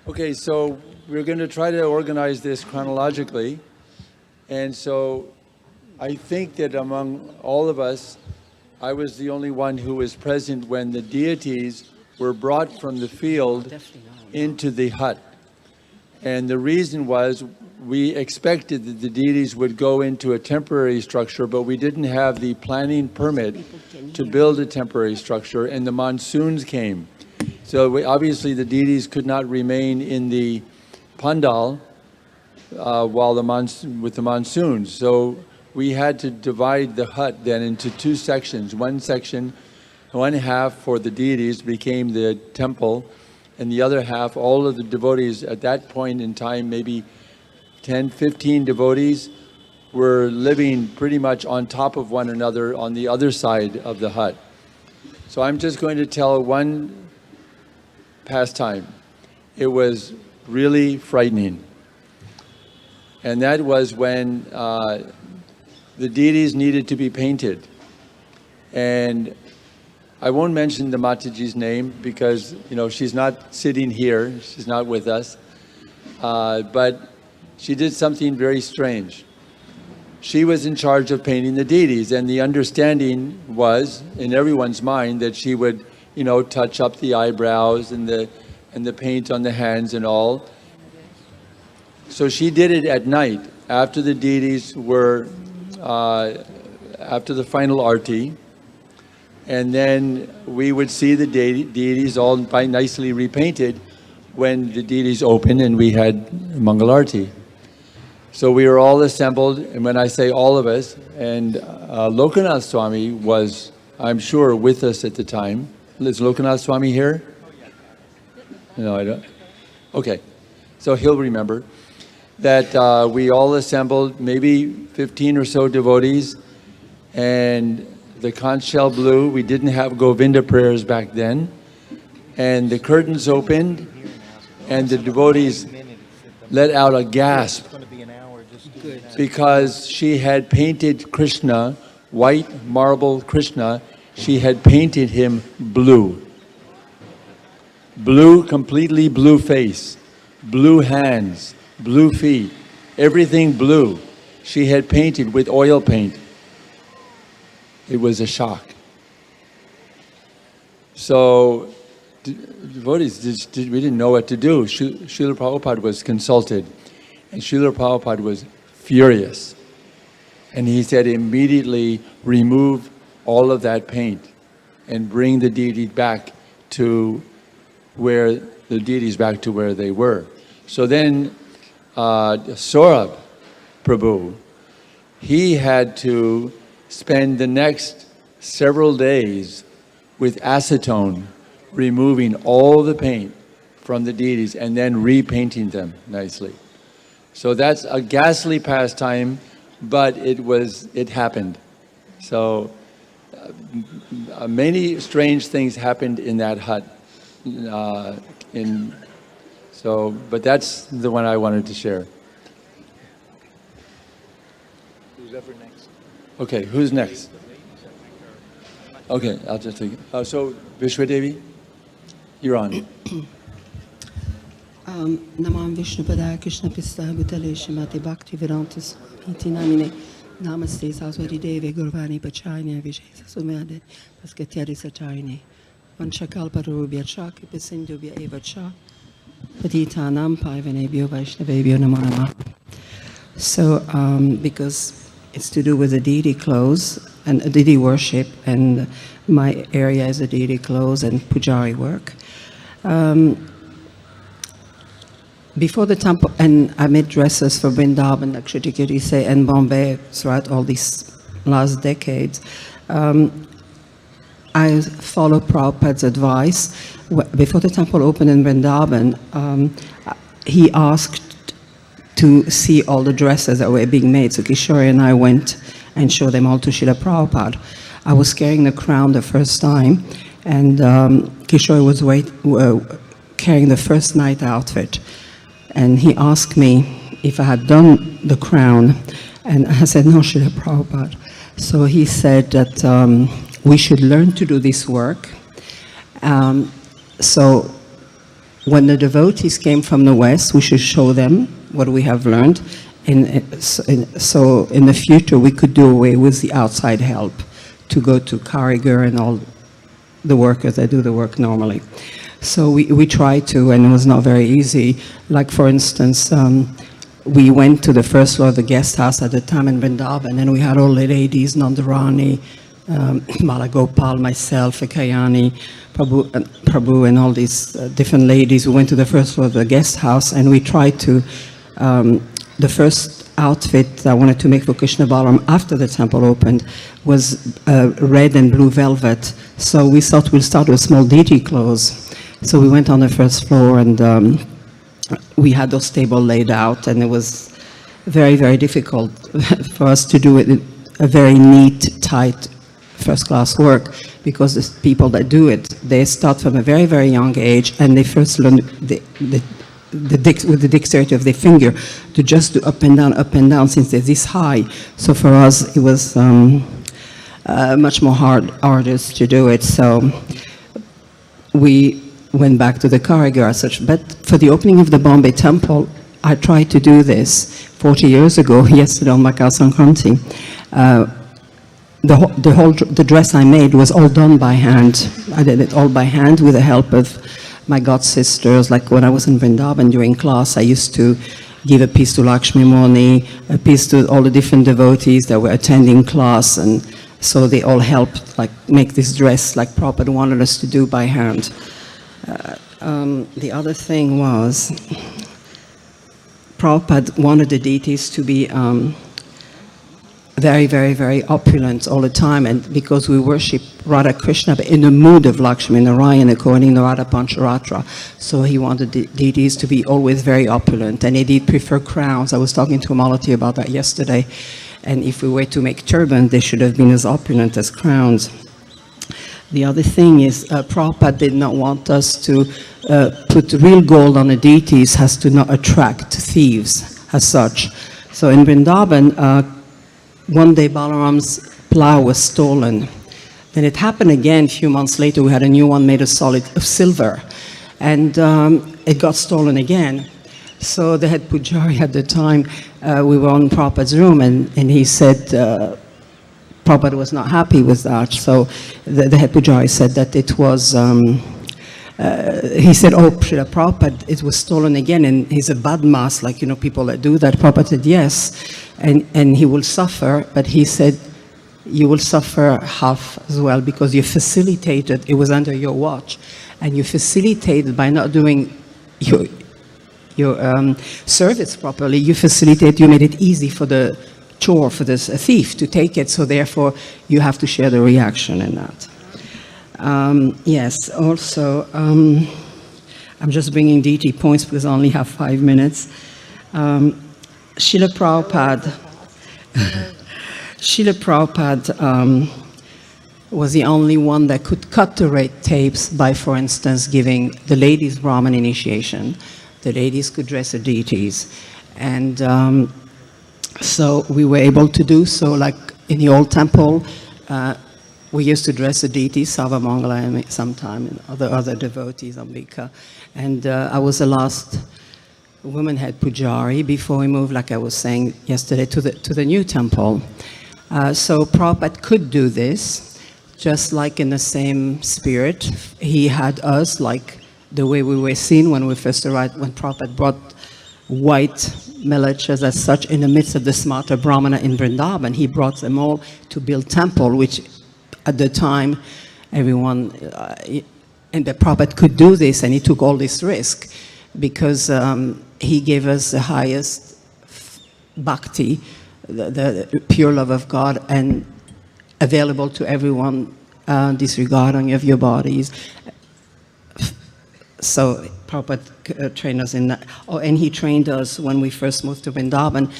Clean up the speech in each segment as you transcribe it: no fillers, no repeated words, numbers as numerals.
Okay, so we're going to try to organize this chronologically. And so I think that among all of us, I was the only one who was present when the deities were brought from the field into the hut. And the reason was we expected that the deities would go into a temporary structure, but we didn't have the planning permit to build a temporary structure, and the monsoons came. So obviously the deities could not remain in the pandal while with the monsoons. So we had to divide the hut then into two sections. One section, one half for the deities became the temple, and the other half, all of the devotees at that point in time, maybe 10, 15 devotees, were living pretty much on top of one another on the other side of the hut. So I'm just going to tell one pastime. It was really frightening. And that was when the deities needed to be painted. And I won't mention the Mataji's name because, you know, she's not sitting here, she's not with us, but she did something very strange. She was in charge of painting the deities, and the understanding was, in everyone's mind, that she would, you know, touch up the eyebrows and the paint on the hands and all. So she did it at night, after the deities were, after the final arti, and then we would see the deities all nicely repainted when the deities opened and we had Mangala arti. So we were all assembled, and when I say all of us, and Lokanath Swami was, I'm sure, with us at the time. Is Lokanath Swami here? No, I don't. Okay, so he'll remember that we all assembled, maybe 15 or so devotees, and the conch shell blew. We didn't have Govinda prayers back then, and the curtains opened, and the devotees let out a gasp because she had painted Krishna, white marble Krishna, she had painted him blue. Blue, completely blue face, blue hands, blue feet, everything blue. She had painted with oil paint. It was a shock. So, devotees, we didn't know what to do. Srila Prabhupada was consulted, and Srila Prabhupada was furious. And he said, immediately remove all of that paint and bring the deity back to where they were. So then Saurabh Prabhu, he had to spend the next several days with acetone, removing all the paint from the deities and then repainting them nicely. So that's a ghastly pastime, but it happened. So many strange things happened in that hut. But that's the one I wanted to share. Who's ever next? Okay, who's next? Okay, I'll just take it. So, Vishwa Devi, you're on. Namam Vishnupada Krishna Pista Bhutale Shrimati Bhakti Vedantas Iti Namine Namaste Saraswati Devi Gurvani Pachayani Vishesa Sumade Paskatyari Satayani Vanchakalpa Rubhya Chak Epasindubhya Eva Chak Patitanam Paivanebhyo Vaishnavebhyo Namo Namah. So, because it's to do with the deity clothes and deity worship, and my area is the deity clothes and pujari work. Before the temple, and I made dresses for Vrindavan, Akshatikiri say, and Bombay throughout all these last decades. I followed Prabhupada's advice. Before the temple opened in Vrindavan, he asked to see all the dresses that were being made. So Kishore and I went and showed them all to Srila Prabhupada. I was carrying the crown the first time, and Kishore was carrying the first night outfit. And he asked me if I had done the crown, and I said, no, Srila Prabhupada. So he said that we should learn to do this work. So when the devotees came from the West, we should show them what we have learned. So in the future, we could do away with the outside help to go to Karigar and all the workers that do the work normally. So we tried to, and it was not very easy. Like, for instance, we went to the first floor of the guest house at the time in Vrindavan, and we had all the ladies, Nandarani, Malagopal, myself, Ekayani, Prabhu, and all these different ladies. We went to the first floor of the guest house, and we tried to, the first outfit I wanted to make for Krishna Balaram after the temple opened was red and blue velvet. So we thought we'll start with small deity clothes. So we went on the first floor, and we had those tables laid out, and it was very, very difficult for us to do it, a very neat, tight, first-class work, because the people that do it, they start from a very, very young age, and they first learn with the dexterity of their finger to just do up and down, since they're this high. So for us, it was much more arduous to do it. So we went back to the Karigar as such. But for the opening of the Bombay temple, I tried to do this 40 years ago, yesterday on Makar Sankranti. The dress I made was all done by hand. I did it all by hand with the help of my god sisters. Like when I was in Vrindavan during class, I used to give a piece to Lakshmi Moni, a piece to all the different devotees that were attending class, and so they all helped like make this dress like Prabhupada wanted us to do by hand. The other thing was Prabhupada wanted the deities to be very, very, very opulent all the time, and because we worship Radha Krishna in the mood of Lakshmi Narayan according to Radha Pancharatra, so he wanted the deities to be always very opulent, and he did prefer crowns. I was talking to Malati about that yesterday, and if we were to make turbans, they should have been as opulent as crowns. The other thing is Prabhupada did not want us to put real gold on the deities, has to not attract thieves as such. So in Vrindavan, one day Balaram's plow was stolen. Then it happened again a few months later. We had a new one made of silver, and it got stolen again. So the head pujari at the time, we were in Prabhupada's room, and he said Prabhupada was not happy with that. So the head pujari said that it was, he said, oh, Srila Prabhupada, it was stolen again, and he's a badmas, like, you know, people that do that. Prabhupada said, yes, and he will suffer, but he said, you will suffer half as well, because you facilitated, it was under your watch, and you facilitated by not doing your service properly, you made it easy for the chore, for this thief to take it, so therefore you have to share the reaction in that. Yes, also, I'm just bringing deity points because I only have 5 minutes. Srila Prabhupada was the only one that could cut the red tapes by, for instance, giving the ladies Brahman initiation. The ladies could dress the deities. And so we were able to do so, like in the old temple, we used to dress the deities, Sarva, Mangala, and sometime, and other devotees, Ambika. And I was the last woman head pujari before we moved, like I was saying yesterday, to the new temple. So Prabhupada could do this, just like in the same spirit. He had us, like the way we were seen when we first arrived, when Prabhupada brought white militias as such in the midst of the smarter Brahmana in Vrindavan. He brought them all to build temple, which at the time, everyone, and the Prabhupada could do this, and he took all this risk because he gave us the highest bhakti, the pure love of God, and available to everyone, disregarding of your bodies. So Prabhupada trained us in that. Oh, and he trained us when we first moved to Vrindavan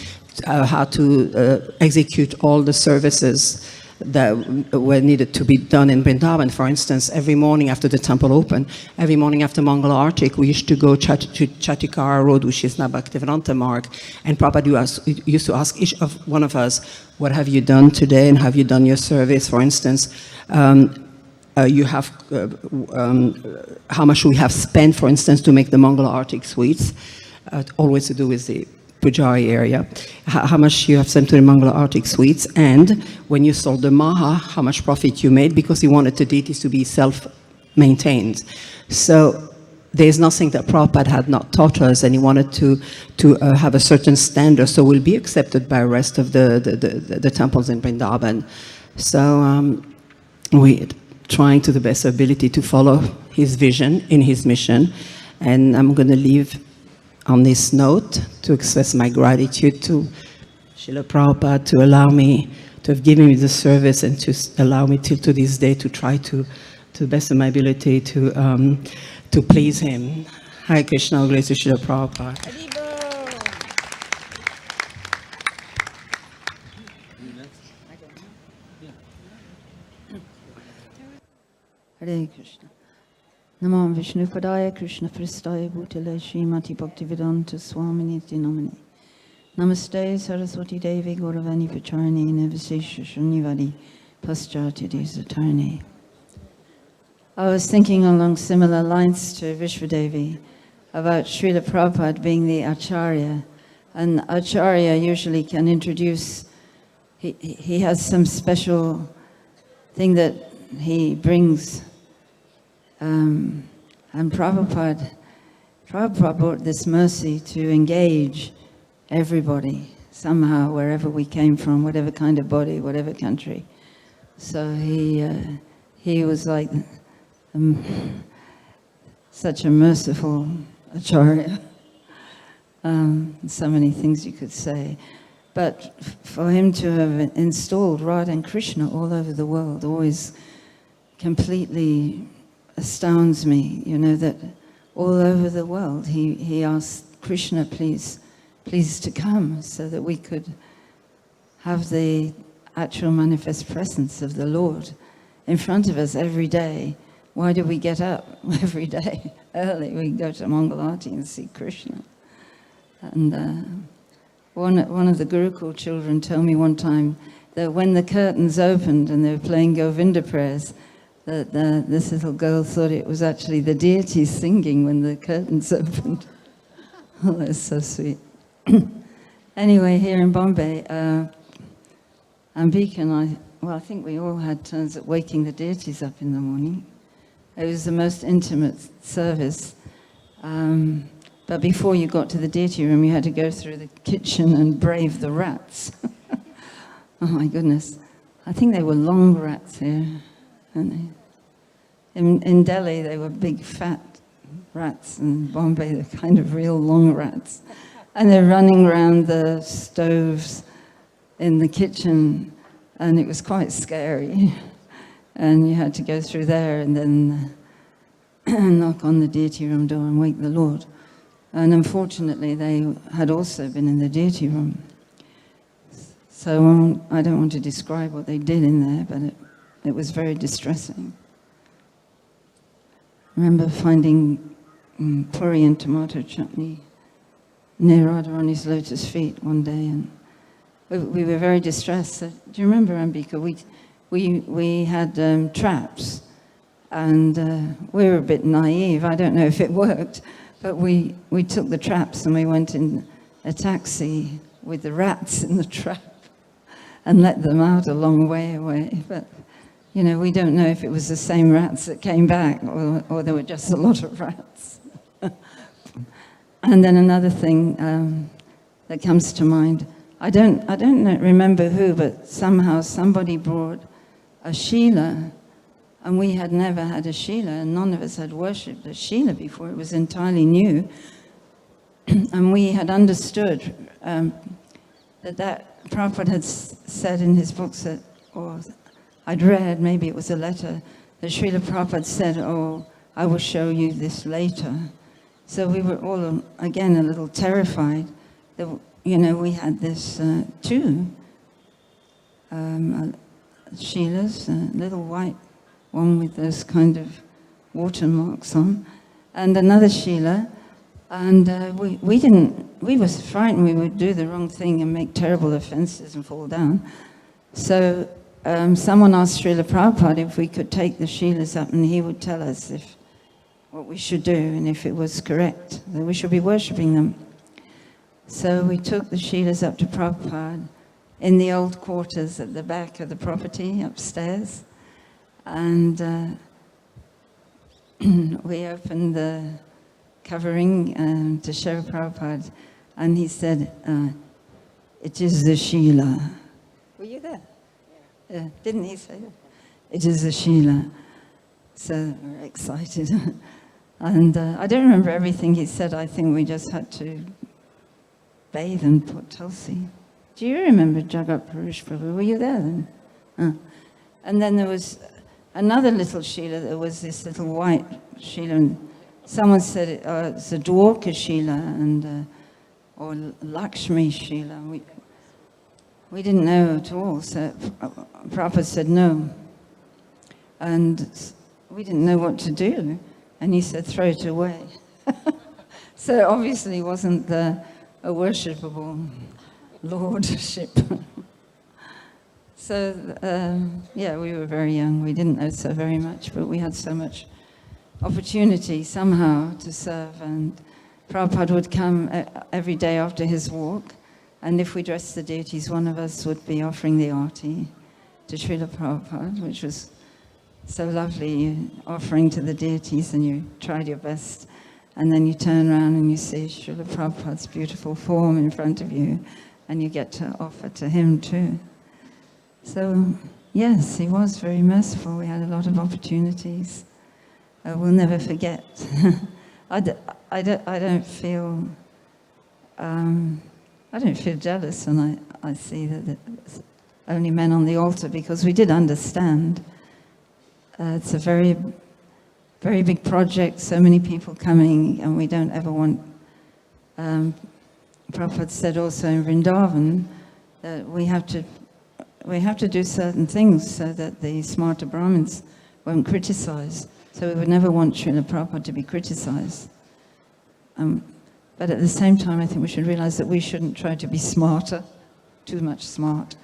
how to execute all the services that were needed to be done in Vrindavan. For instance, every morning after the temple opened, every morning after Mangala Artik, we used to go to Chatikara Road, which is now Bhaktivedanta Marg, and Prabhupada used to ask each of one of us, what have you done today, and have you done your service? For instance, you have how much we have spent, for instance, to make the Mangala Arctic sweets, always to do with the Pujari area, how much you have sent to the Mangala Arctic sweets, and when you sold the Maha, how much profit you made, because he wanted the deities to be self-maintained. So there's nothing that Prabhupada had not taught us, and he wanted to have a certain standard, so we'll be accepted by the rest of the temples in Vrindavan. So we're trying to the best ability to follow his vision in his mission, and I'm going to leave on this note to express my gratitude to Srila Prabhupada to allow me, to have given me the service and to allow me till to this day to try to the best of my ability to please him. Hare Krishna, glory to Srila Prabhupada. Hare Krishna. Namo Vishnu Padaya Krishna Pristaya Bhutale Srimati Bhaktivedanta Swamini Namane. Namaste Saraswati Devi Gauravani Pacharani Navasesha Shunivadi Paschati Desatarni. I was thinking along similar lines to Vishwadevi about Srila Prabhupada being the Acharya. And Acharya usually can introduce, he has some special thing that he brings. And Prabhupada brought this mercy to engage everybody, somehow, wherever we came from, whatever kind of body, whatever country. So he was like such a merciful Acharya. So many things you could say. But for him to have installed Radha and Krishna all over the world always completely astounds me, you know, that all over the world he asked Krishna, please to come, so that we could have the actual manifest presence of the Lord in front of us every day. Why do we get up every day early? We go to Mangala and see Krishna. And one of the Gurukul children told me one time that when the curtains opened and they were playing Govinda prayers, that this little girl thought it was actually the deities singing when the curtains opened. Oh, that's so sweet. Anyway, here in Bombay, Ambika and I think we all had turns at waking the deities up in the morning. It was the most intimate service. But before you got to the deity room, you had to go through the kitchen and brave the rats. Oh my goodness. I think they were long rats here. And in Delhi, they were big, fat rats. In Bombay, they're kind of real long rats. And they're running around the stoves in the kitchen, and it was quite scary. And you had to go through there and then knock on the deity room door and wake the Lord. And unfortunately, they had also been in the deity room. So I don't want to describe what they did in there, but it was very distressing. I remember finding puri and tomato chutney near Radharani's lotus feet one day, and we were very distressed. So, do you remember, Ambika? We had traps, and we were a bit naive. I don't know if it worked, but we took the traps and we went in a taxi with the rats in the trap and let them out a long way away. But you know, we don't know if it was the same rats that came back or there were just a lot of rats. And then another thing that comes to mind, I don't remember who, but somehow somebody brought a Shila, and we had never had a Shila, and none of us had worshipped a Shila before. It was entirely new. And we had understood that Prabhupada had said in his books that, or I'd read, maybe it was a letter, that Srila Prabhupada said, oh, I will show you this later. So we were all, again, a little terrified that, you know, we had this two Shilas, a little white one with those kind of watermarks on, and another Shila, and we were frightened we would do the wrong thing and make terrible offenses and fall down. So someone asked Srila Prabhupada if we could take the Shilas up, and he would tell us what we should do and if it was correct, that we should be worshipping them. So we took the Shilas up to Prabhupada in the old quarters at the back of the property upstairs, and we opened the covering to show Prabhupada, and he said, "It is the Shila." Were you there? Yeah. Didn't he say that? It is the Shila. So we're excited. And I don't remember everything he said. I think we just had to bathe and put tulsi. Do you remember Jagat Purush Prabhu? Were you there then? And then there was another little Shila. There was this little white Shila. And someone said it's a Dwarka Shila and or Lakshmi Shila. We didn't know at all. So Prabhupada said no. And we didn't know what to do. And he said, throw it away. So obviously it wasn't a worshipable lordship. So, yeah, we were very young. We didn't know so very much, but we had so much opportunity somehow to serve. And Prabhupada would come every day after his walk. And if we dressed the deities, one of us would be offering the arti to Srila Prabhupada, which was so lovely, offering to the deities, and you tried your best, and then you turn around and you see Srila Prabhupada's beautiful form in front of you, and you get to offer to him too. So, yes, he was very merciful. We had a lot of opportunities. We'll never forget. I don't feel jealous when I see that it's only men on the altar, because we did understand. It's a very, very big project, so many people coming, and we don't ever want... Prabhupada said also in Vrindavan that we have to do certain things so that the smarter Brahmins won't criticize. So we would never want Srila Prabhupada to be criticized. But at the same time, I think we should realize that we shouldn't try to be smarter, too much smart,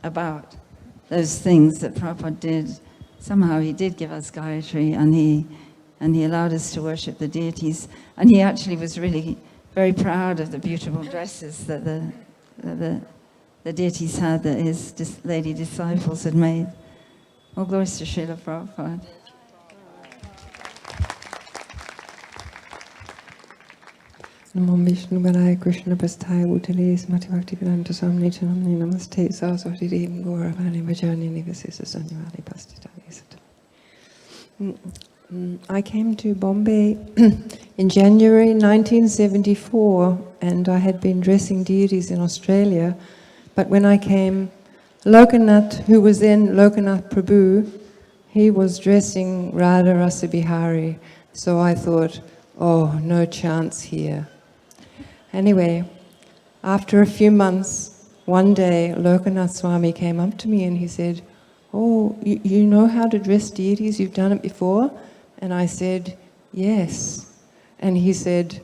about those things that Prabhupada did. Somehow he did give us Gayatri, and he allowed us to worship the deities. And he actually was really very proud of the beautiful dresses that the deities had, that his lady disciples had made. All glories to Srila Prabhupada. Namo Vishnu Padaya Krishna Prasthaya Bhutale Srimati Bhaktivedanta Swamini Namni Namaste Saraswati Devi Gauravani Vajani Nivasisa Sanyavali Pastitani Satam. I came to Bombay in January 1974, and I had been dressing deities in Australia. But when I came, Lokanath, who was then Lokanath Prabhu, he was dressing Radha Rasbihariji. So I thought, oh, no chance here. Anyway, after a few months, one day Lokanath Swami came up to me and he said, oh, you know how to dress deities? You've done it before? And I said, yes. And he said,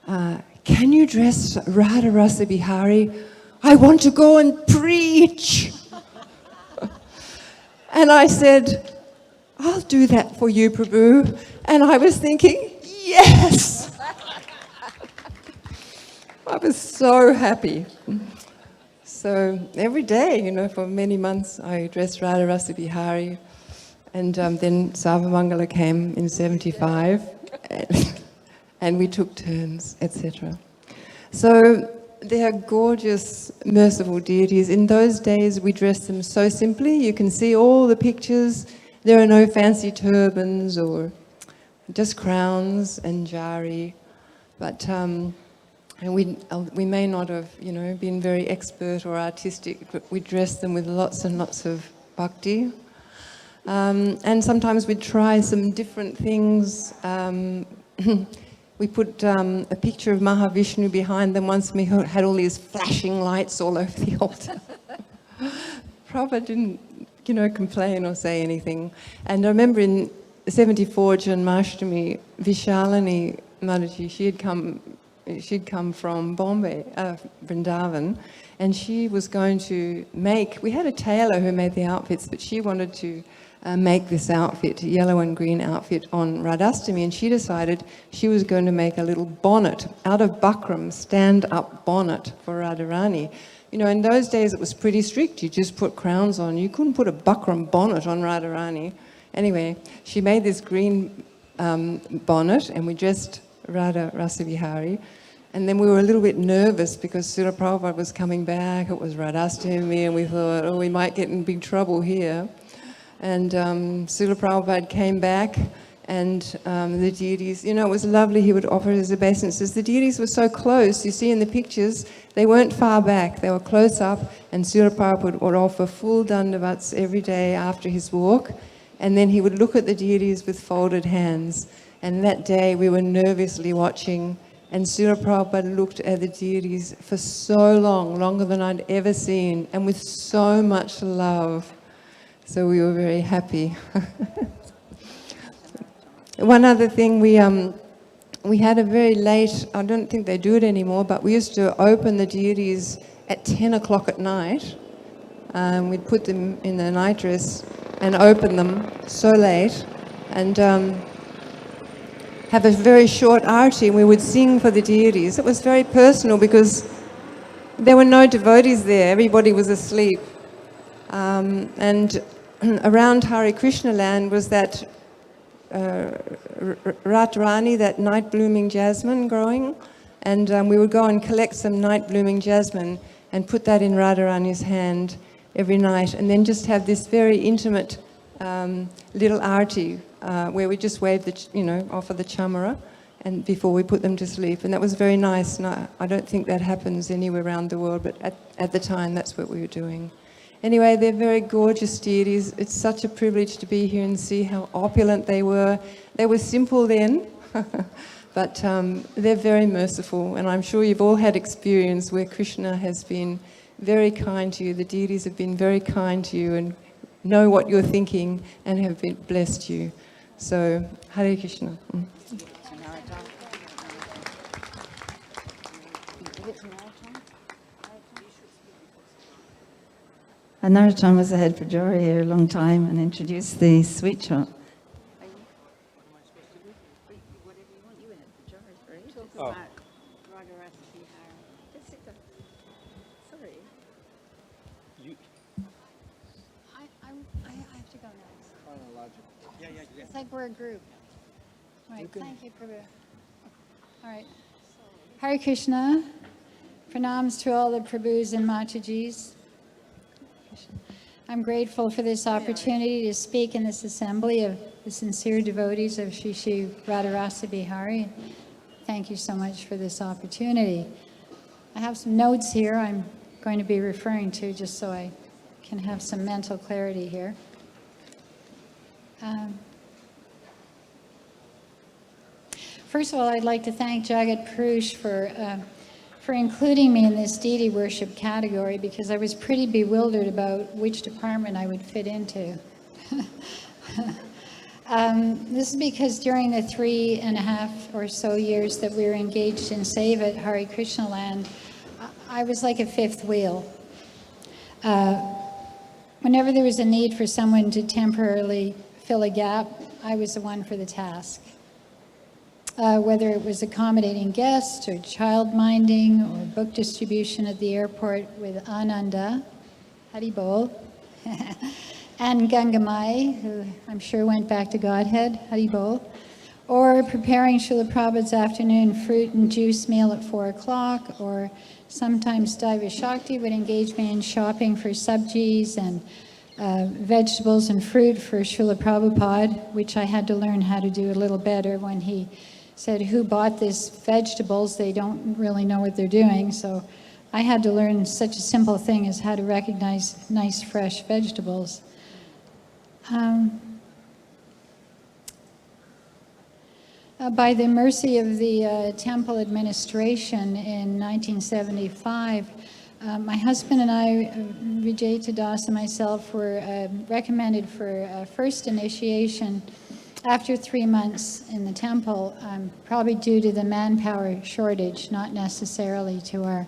can you dress Radha Rasbihariji? I want to go and preach. And I said, I'll do that for you, Prabhu. And I was thinking, yes! I was so happy. So every day, for many months, I dressed Radha Rasbihariji. And then Sarva Mangala came in 75, and we took turns, etc. So they are gorgeous, merciful deities. In those days, we dressed them so simply. You can see all the pictures. There are no fancy turbans or just crowns and jari. But and we may not have, been very expert or artistic, but we dressed them with lots and lots of bhakti. And sometimes we'd try some different things. We put a picture of Mahavishnu behind them once, and we had all these flashing lights all over the altar. Prabhupada didn't, complain or say anything. And I remember in 74 Janmashtami, Vishalini Mataji, she had come she'd come from Bombay, Vrindavan, and she was going to make, we had a tailor who made the outfits, but she wanted to make this outfit, yellow and green outfit on Radhastami, and she decided she was going to make a little bonnet out of buckram, stand-up bonnet for Radharani. You know, in those days it was pretty strict. You just put crowns on. You couldn't put a buckram bonnet on Radharani. Anyway, she made this green bonnet, and we dressed Radha Rasbihariji. And then we were a little bit nervous because Srila Prabhupada was coming back. It was Radhastami, and we thought, oh, we might get in big trouble here. And Srila Prabhupada came back, and the deities, you know, it was lovely. He would offer his obeisances. The deities were so close. You see in the pictures, they weren't far back. They were close up, and Srila Prabhupada would offer full dandavats every day after his walk. And then he would look at the deities with folded hands. And that day we were nervously watching, and Srila Prabhupada looked at the deities for so long, longer than I'd ever seen, and with so much love. So we were very happy. One other thing, we had a very late, I don't think they do it anymore, but we used to open the deities at 10 o'clock at night. We'd put them in the nightdress and open them so late, and have a very short arati. We would sing for the deities. It was very personal because there were no devotees there. Everybody was asleep. And around Hare Krishna land was that Ratrani, that night blooming jasmine growing, and we would go and collect some night blooming jasmine and put that in Radharani's hand every night, and then just have this very intimate little arati where we just wave the, offer the chamara, and before we put them to sleep, and that was very nice. And I don't think that happens anywhere around the world, but at the time that's what we were doing. Anyway, they're very gorgeous deities. It's such a privilege to be here and see how opulent they were. They were simple then, but they're very merciful. And I'm sure you've all had experience where Krishna has been very kind to you. The deities have been very kind to you and know what you're thinking and have blessed you. So, Hare Krishna. Narottam was the head pujari here a long time and introduced the sweet shop. Oh. I have to go next. It's like we're a group. All right, thank you, Prabhu. All right. Hare Krishna. Pranams to all the Prabhus and Matajis. I'm grateful for this opportunity to speak in this assembly of the sincere devotees of Sri Sri Radha Rasbihariji. Thank you so much for this opportunity. I have some notes here I'm going to be referring to just so I can have some mental clarity here. First of all, I'd like to thank Jagat Purush for including me in this deity worship category, because I was pretty bewildered about which department I would fit into. This is because during the 3.5 or so years that we were engaged in Seva at Hare Krishna land, I was like a fifth wheel. Whenever there was a need for someone to temporarily fill a gap, I was the one for the task. Whether it was accommodating guests or child minding or book distribution at the airport with Ananda, Haribol, and Gangamai, who I'm sure went back to Godhead, Haribol, or preparing Srila Prabhupada's afternoon fruit and juice meal at 4 o'clock, or sometimes Daiva Shakti would engage me in shopping for sabjis and vegetables and fruit for Srila Prabhupada, which I had to learn how to do a little better when he said, who bought these vegetables? They don't really know what they're doing. So I had to learn such a simple thing as how to recognize nice, fresh vegetables. By the mercy of the temple administration in 1975, my husband and I, Vijay Dasi and myself, were recommended for first initiation after 3 months in the temple, probably due to the manpower shortage, not necessarily to our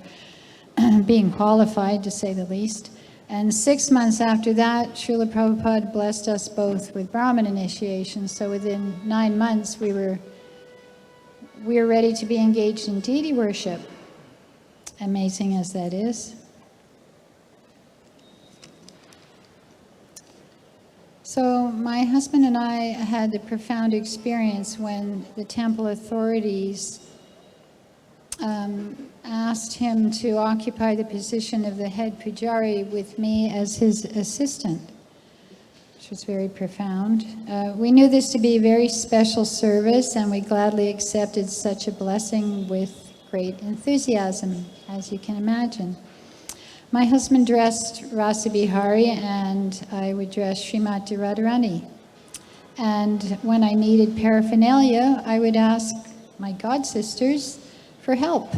being qualified, to say the least. And 6 months after that, Srila Prabhupada blessed us both with Brahmin initiation. So within 9 months, we were ready to be engaged in deity worship. Amazing as that is. So my husband and I had a profound experience when the temple authorities asked him to occupy the position of the head pujari with me as his assistant, which was very profound. We knew this to be a very special service, and we gladly accepted such a blessing with great enthusiasm, as you can imagine. My husband dressed Rasbihari, and I would dress Srimati Radharani. And when I needed paraphernalia, I would ask my god sisters for help.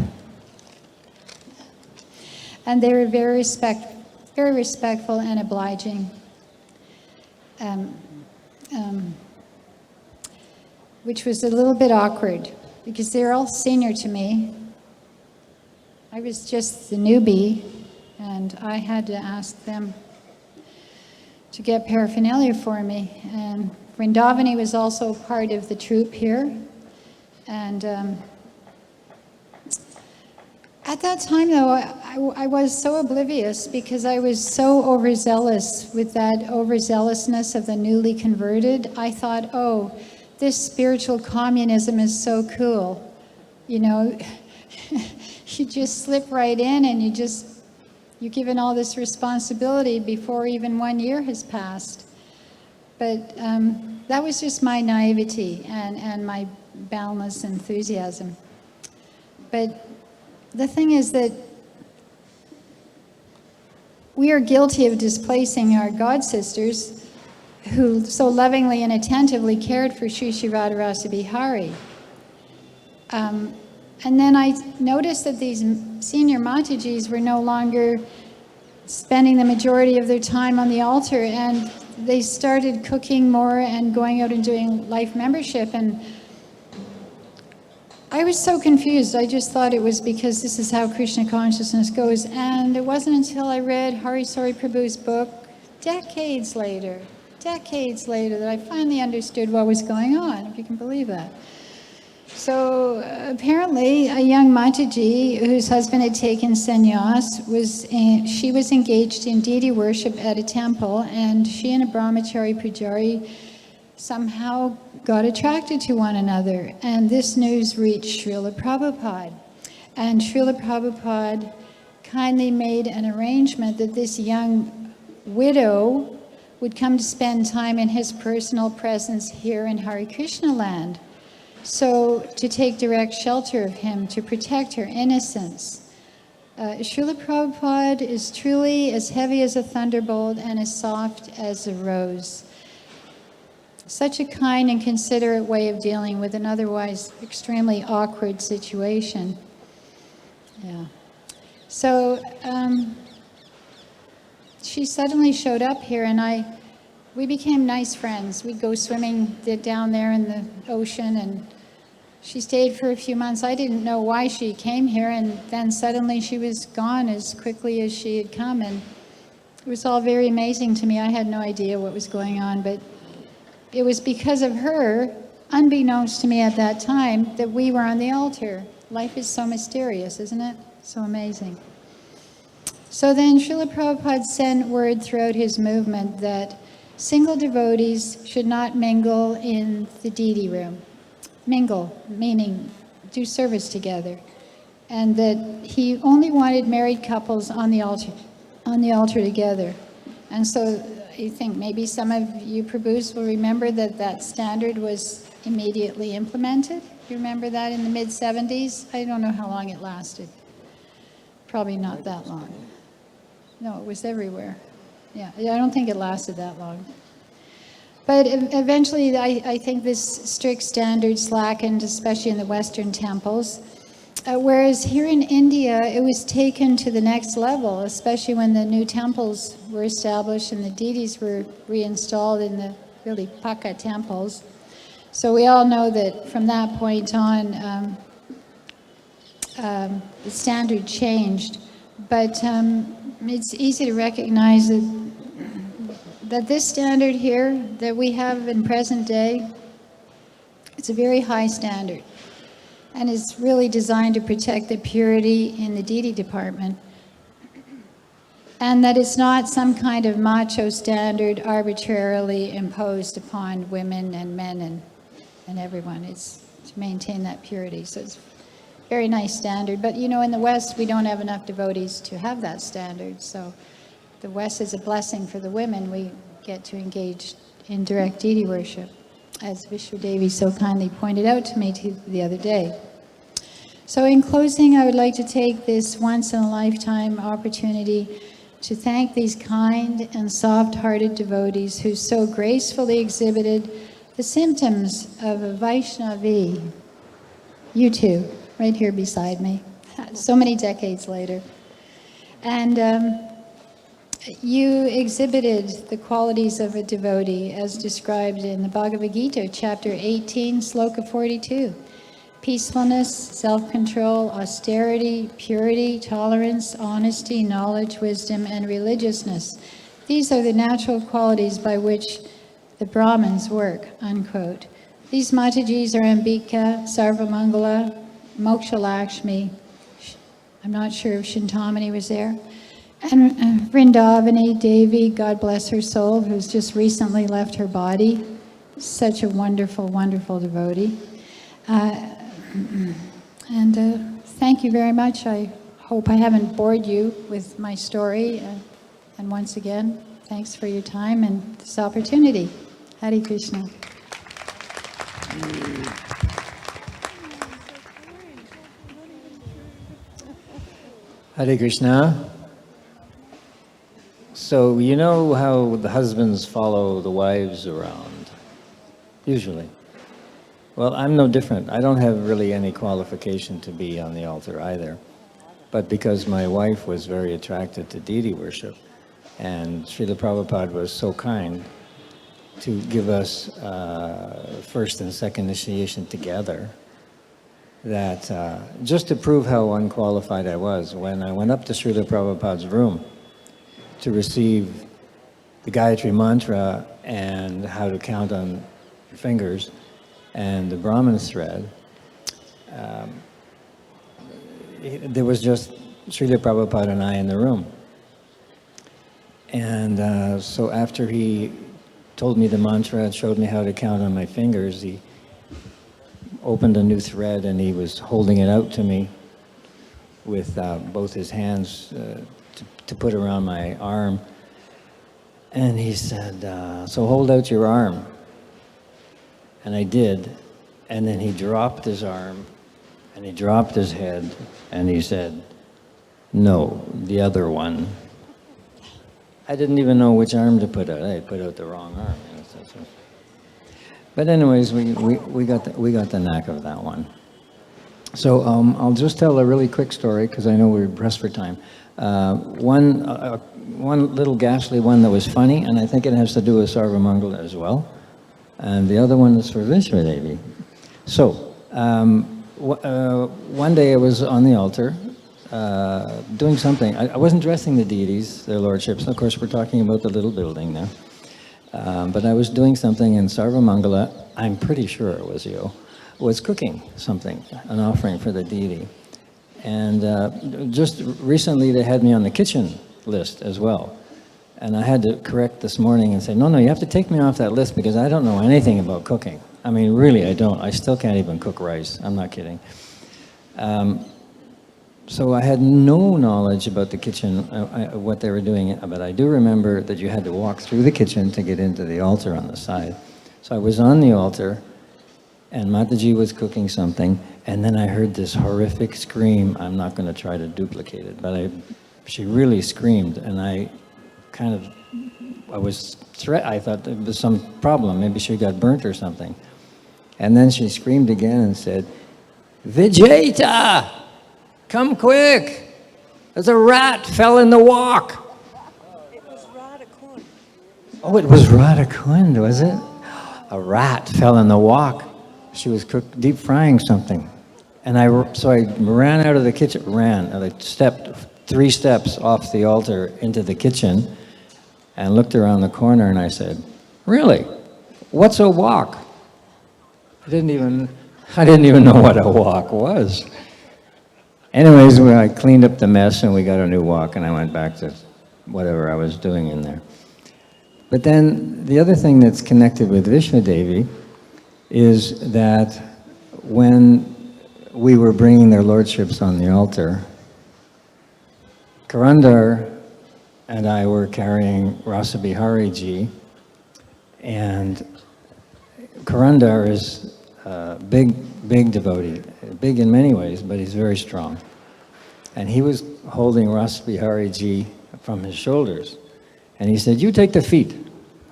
And they were very respectful and obliging, which was a little bit awkward because they're all senior to me. I was just the newbie, and I had to ask them to get paraphernalia for me. And Vrindavani was also part of the troupe here. And at that time, though, I was so oblivious because I was so overzealous with that overzealousness of the newly converted. I thought, oh, this spiritual communism is so cool. You know, you just slip right in and you're given all this responsibility before even 1 year has passed. But that was just my naivety and my boundless enthusiasm. But the thing is that we are guilty of displacing our god sisters who so lovingly and attentively cared for Sri Sri Radha Rasbihariji. And then I noticed that these senior Matajis were no longer spending the majority of their time on the altar, and they started cooking more and going out and doing life membership. And I was so confused. I just thought it was because this is how Krishna Consciousness goes. And it wasn't until I read Hari Sari Prabhu's book decades later, that I finally understood what was going on, if you can believe that. So apparently a young Mataji whose husband had taken sannyas, she was engaged in deity worship at a temple, and she and a brahmachari pujari somehow got attracted to one another. And this news reached Srila Prabhupada. And Srila Prabhupada kindly made an arrangement that this young widow would come to spend time in his personal presence here in Hare Krishna land. So to take direct shelter of him, to protect her innocence. Srila Prabhupada is truly as heavy as a thunderbolt and as soft as a rose. Such a kind and considerate way of dealing with an otherwise extremely awkward situation. Yeah. So she suddenly showed up here, and we became nice friends. We'd go swimming down there in the ocean, and she stayed for a few months. I didn't know why she came here, and then suddenly she was gone as quickly as she had come, and it was all very amazing to me. I had no idea what was going on, but it was because of her, unbeknownst to me at that time, that we were on the altar. Life is so mysterious, isn't it? So amazing. So then Srila Prabhupada sent word throughout his movement that single devotees should not mingle in the deity room. Mingle, meaning do service together. And that he only wanted married couples on the altar together. And so I think maybe some of you Prabhus will remember that standard was immediately implemented. You remember that in the mid-70s? I don't know how long it lasted. Probably not that long. No, it was everywhere. Yeah, I don't think it lasted that long. But eventually, I think this strict standard slackened, especially in the Western temples. Whereas here in India, it was taken to the next level, especially when the new temples were established and the deities were reinstalled in the really Paka temples. So we all know that from that point on, the standard changed. But it's easy to recognize that this standard here that we have in present day, it's a very high standard. And it's really designed to protect the purity in the deity department. And that it's not some kind of macho standard arbitrarily imposed upon women and men and everyone. It's to maintain that purity. So it's a very nice standard. But you know, in the West, we don't have enough devotees to have that standard. So the West is a blessing for the women. We get to engage in direct deity worship, as Vishnu Devi so kindly pointed out to me the other day. So in closing, I would like to take this once-in-a-lifetime opportunity to thank these kind and soft-hearted devotees who so gracefully exhibited the symptoms of a Vaishnavi. You too, right here beside me, so many decades later. And you exhibited the qualities of a devotee as described in the Bhagavad Gita, chapter 18, sloka 42. Peacefulness, self-control, austerity, purity, tolerance, honesty, knowledge, wisdom, and religiousness. These are the natural qualities by which the Brahmins work, unquote. These Matajis are Ambika, Sarva, Mangala, Moksha Lakshmi. I'm not sure if Shintamani was there. And Vrindavani, Devi, God bless her soul, who's just recently left her body. Such a wonderful, wonderful devotee. Thank you very much. I hope I haven't bored you with my story. And once again, thanks for your time and this opportunity. Hare Krishna. Hare Krishna. So you know how the husbands follow the wives around, usually. Well, I'm no different. I don't have really any qualification to be on the altar either. But because my wife was very attracted to deity worship, and Srila Prabhupada was so kind to give us first and second initiation together, that just to prove how unqualified I was, when I went up to Srila Prabhupada's room to receive the Gayatri mantra and how to count on your fingers, and the Brahman thread, there was just Srila Prabhupada and I in the room. And so after he told me the mantra and showed me how to count on my fingers, he opened a new thread and he was holding it out to me with both his hands to put around my arm. And he said, so hold out your arm. And I did, and then he dropped his arm, and he dropped his head, and he said, no, the other one. I didn't even know which arm to put out. I put out the wrong arm. You know, so. But anyways, we got the knack of that one. So I'll just tell a really quick story, because I know we're pressed for time. One little ghastly one that was funny, and I think it has to do with Sarva Mangala as well. And the other one is for Vishnu Devi. So, one day I was on the altar doing something. I wasn't dressing the deities, their lordships. Of course, we're talking about the little building there. But I was doing something, and Sarva Mangala, I'm pretty sure it was you, was cooking something, an offering for the deity. And just recently they had me on the kitchen list as well. And I had to correct this morning and say, no, you have to take me off that list because I don't know anything about cooking. I mean, really, I don't. I still can't even cook rice. I'm not kidding. So I had no knowledge about the kitchen, what they were doing, but I do remember that you had to walk through the kitchen to get into the altar on the side. So I was on the altar, and Mataji was cooking something, and then I heard this horrific scream. I'm not going to try to duplicate it, but she really screamed, and I thought there was some problem. Maybe she got burnt or something. And then she screamed again and said, Vijayita, come quick. There's a rat fell in the walk. It was Radha Kund. Oh, it was Radha Kund, was it? a rat fell in the wok. She was deep frying something. And so I ran out of the kitchen, and I stepped 3 steps off the altar into the kitchen and looked around the corner and I said, "Really? What's a wok?" I didn't even know what a wok was. Anyways, I cleaned up the mess and we got a new wok and I went back to whatever I was doing in there. But then the other thing that's connected with Vishnu Devi is that when we were bringing their lordships on the altar, Karandar and I were carrying Rasbihariji, and Karandar is a big devotee, big in many ways, but he's very strong. And he was holding Rasbihariji from his shoulders. And he said, "You take the feet."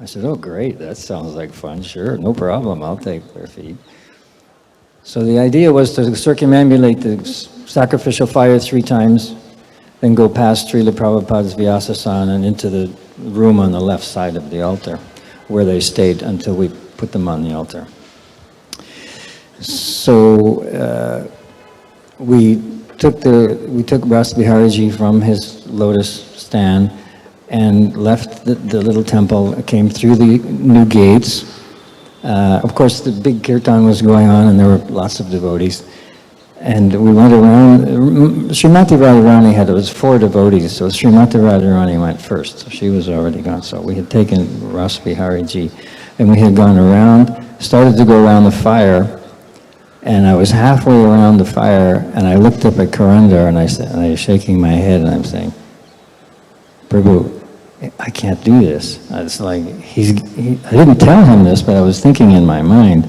I said, "Oh, great, that sounds like fun. Sure, no problem, I'll take their feet." So the idea was to circumambulate the sacrificial fire 3 times, then go past Srila Prabhupada's Vyasasana and into the room on the left side of the altar, where they stayed until we put them on the altar. So we took Rasbihariji from his lotus stand and left the little temple, came through the new gates. Of course, the big kirtan was going on and there were lots of devotees. And we went around. Srimati Radharani it was 4 devotees, so Srimati Radharani went first. So she was already gone. So we had taken Rasbihariji and we had gone around, started to go around the fire. And I was halfway around the fire and I looked up at Karandar and I was shaking my head and I'm saying, "Prabhu, I can't do this." It's like, I didn't tell him this, but I was thinking in my mind,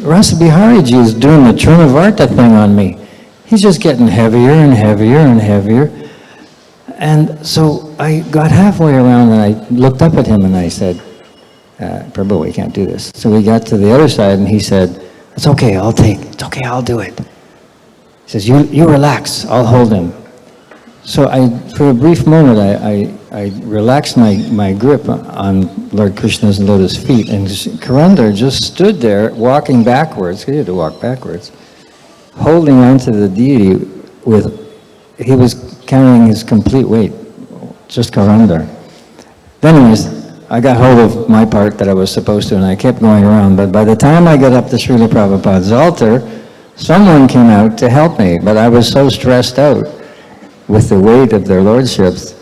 Rasbihariji is doing the Trinavarta thing on me. He's just getting heavier and heavier and heavier. And so I got halfway around and I looked up at him and I said, "Prabhu, we can't do this." So we got to the other side and he said, "It's okay, it's okay, I'll do it." He says, you relax, I'll hold him." So for a brief moment, I relaxed my grip on Lord Krishna's lotus feet, and Karandar just stood there walking backwards, he had to walk backwards, holding onto the deity he was carrying his complete weight, just Karandar. Then anyways, I got hold of my part that I was supposed to, and I kept going around, but by the time I got up to Srila Prabhupada's altar, someone came out to help me, but I was so stressed out with the weight of their lordships,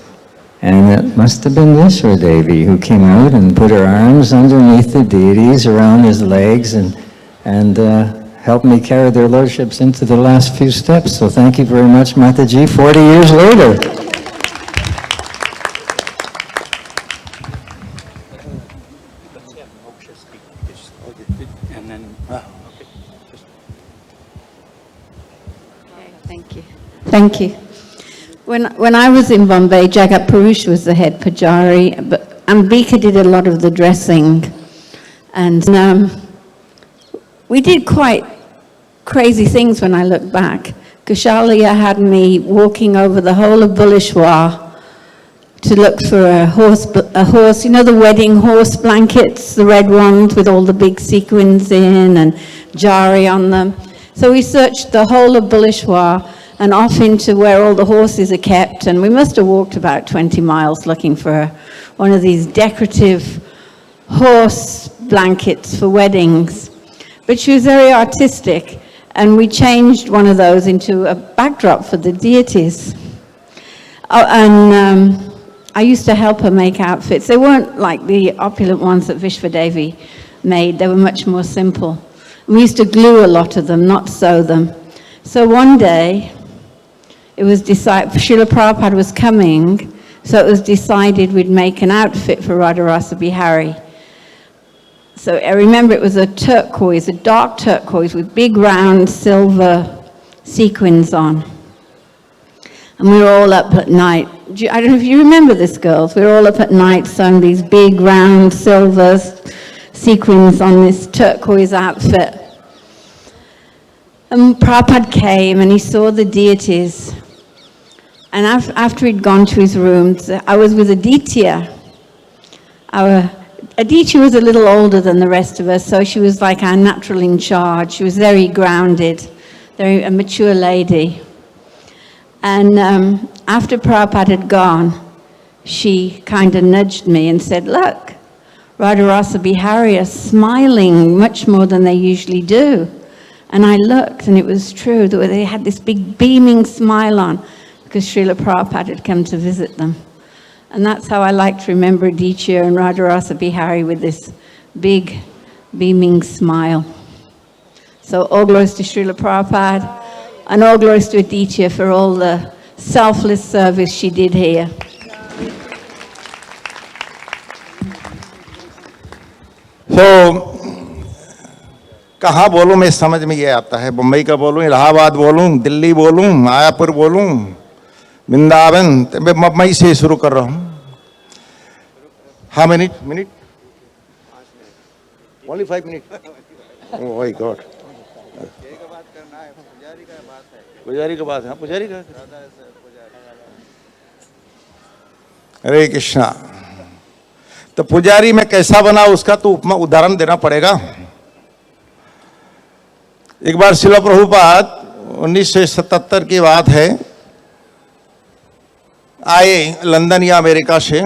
and it must have been Vishnu Devi who came out and put her arms underneath the deities, around his legs, and helped me carry their lordships into the last few steps. So thank you very much, Mataji, 40 years later. Thank you. When I was in Bombay, Jagat Purush was the head pujari, but Ambika did a lot of the dressing. And we did quite crazy things when I look back. Kushalia had me walking over the whole of Bulishwar to look for a horse, you know, the wedding horse blankets, the red ones with all the big sequins in and jari on them. So we searched the whole of Bulishwar and off into where all the horses are kept, and we must have walked about 20 miles looking for one of these decorative horse blankets for weddings. But she was very artistic, and we changed one of those into a backdrop for the deities. I used to help her make outfits. They weren't like the opulent ones that Vishvadevi made. They were much more simple. And we used to glue a lot of them, not sew them. So one day, it was decided, Srila Prabhupada was coming, so it was decided we'd make an outfit for Radha Rasbihariji. So I remember it was a turquoise, a dark turquoise with big round silver sequins on. And we were all up at night. I don't know if you remember this, girls. We were all up at night sewing these big round silver sequins on this turquoise outfit. And Prabhupada came and he saw the deities. And after he'd gone to his room, I was with Aditya, our Adichie was a little older than the rest of us, so she was like our natural in charge. She was very grounded, very a mature lady. And after Prabhupada had gone, she kind of nudged me and said, look, Radha Rasbihariji are smiling much more than they usually do. And I looked, and it was true. They had this big beaming smile on because Srila Prabhupada had come to visit them. And that's how I like to remember Adichie and Radha Rasbihariji, with this big beaming smile. So all glories to Srila Prabhupada, and all glories to Adichie for all the selfless service she did here. So, कहाँ बोलूँ मैं समझ में ये आता है. बम्बई का बोलूँ, इलाहाबाद बोलूँ, दिल्ली बोलूँ, मायापुर बोलूँ, वृंदावन. मैं मई से शुरू कर रहा हूँ. हाँ, minute only 5 minute. Oh my God. पुजारी का बात है. पुजारी का. हरे कृष्णा. तो पुजारी में कैसा बना उसका तो उपमा उदाहरण देना पड़ेगा. एक बार श्रील प्रभुपाद 1977 की बात है, आए लंदन या अमेरिका से.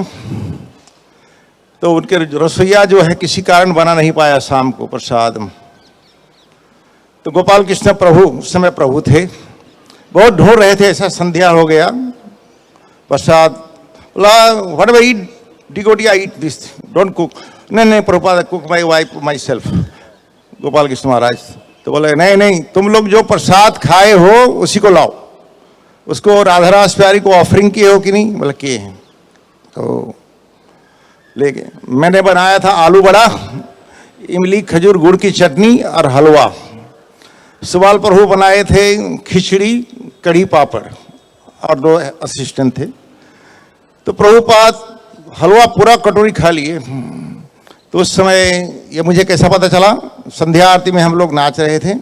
तो उनके रसोईया जो है किसी कारण बना नहीं पाया शाम को प्रसाद. तो गोपाल कृष्ण प्रभु उस समय प्रभु थे, बहुत ढूंढ रहे थे. ऐसा संध्या हो गया, प्रसाद बोला व्हाट एवर ईट डिगोटिया ईट दिस, डोंट कुक. नहीं Prabhupada cook my wife myself. Gopal Krishna Maharaj तो बोले नहीं तुम लोग जो प्रसाद खाए हो उसी को लाओ. उसको राधा रासप्यारी को ऑफरिंग किए हो कि नहीं? बोले किए हैं. तो लेके मैंने बनाया था आलू बड़ा, इमली खजूर गुड़ की चटनी और हलवा. सुबाल प्रभु बनाए थे खिचड़ी कढ़ी पापड़ और 2 असिस्टेंट थे. तो प्रभुपाद हलवा पूरा कटोरी खा लिए. तो उस समय ये मुझे कैसा पता चला, संध्या आरती में हम लोग नाच रहे थे.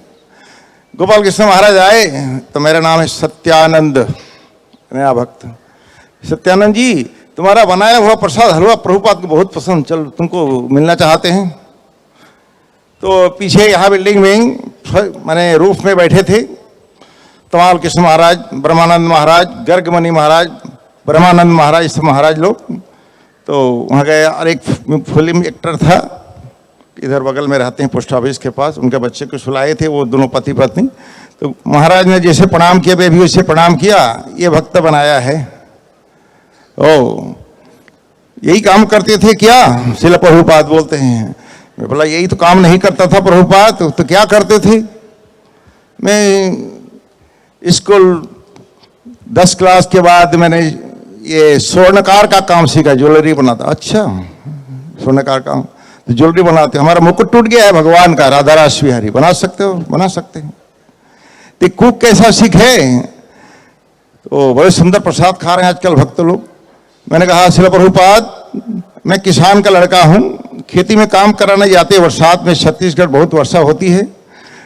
गोपाल कृष्ण महाराज आए. तो मेरा नाम है सत्यानंद, नया भक्त. सत्यानंद जी, तुम्हारा बनाया हुआ प्रसाद हलवा प्रभुपाद को बहुत पसंद, चलो तुमको मिलना चाहते हैं. तो पीछे यहाँ बिल्डिंग में माने रूफ में बैठे थे तमाल कृष्ण महाराज, ब्रह्मानंद महाराज, गर्गमणि महाराज, ब्रह्मानंद महाराज, सब महाराज लोग. तो वहाँ गए. और एक फिल्म एक्टर था इधर बगल में रहते हैं पोस्ट ऑफिस के पास, उनके बच्चे को सुलाए थे, वो दोनों पति पत्नी. तो महाराज ने जैसे प्रणाम किया, वे भी वैसे प्रणाम किया. ये भक्त बनाया है. ओ यही काम करते थे क्या? श्रील प्रभुपाद बोलते हैं. मैं बोला यही तो काम नहीं करता था प्रभुपाद. तो क्या करते थे? मैं स्कूल 10 क्लास के बाद मैंने ये स्वर्णकार का काम सीखा, ज्वेलरी बनाता. अच्छा, स्वर्णकार काम तो ज्वेलरी बनाते. हमारा मुकुट टूट गया है भगवान का, राधा रासबिहारी. बना सकते हो? बना सकते हैं. तो कुक कैसा सीखे? तो बड़े सुंदर प्रसाद खा रहे हैं आजकल भक्त लोग. मैंने कहा श्रील प्रभुपाद, मैं किसान का लड़का हूँ, खेती में काम कराने जाते. बरसात में छत्तीसगढ़ बहुत वर्षा होती है,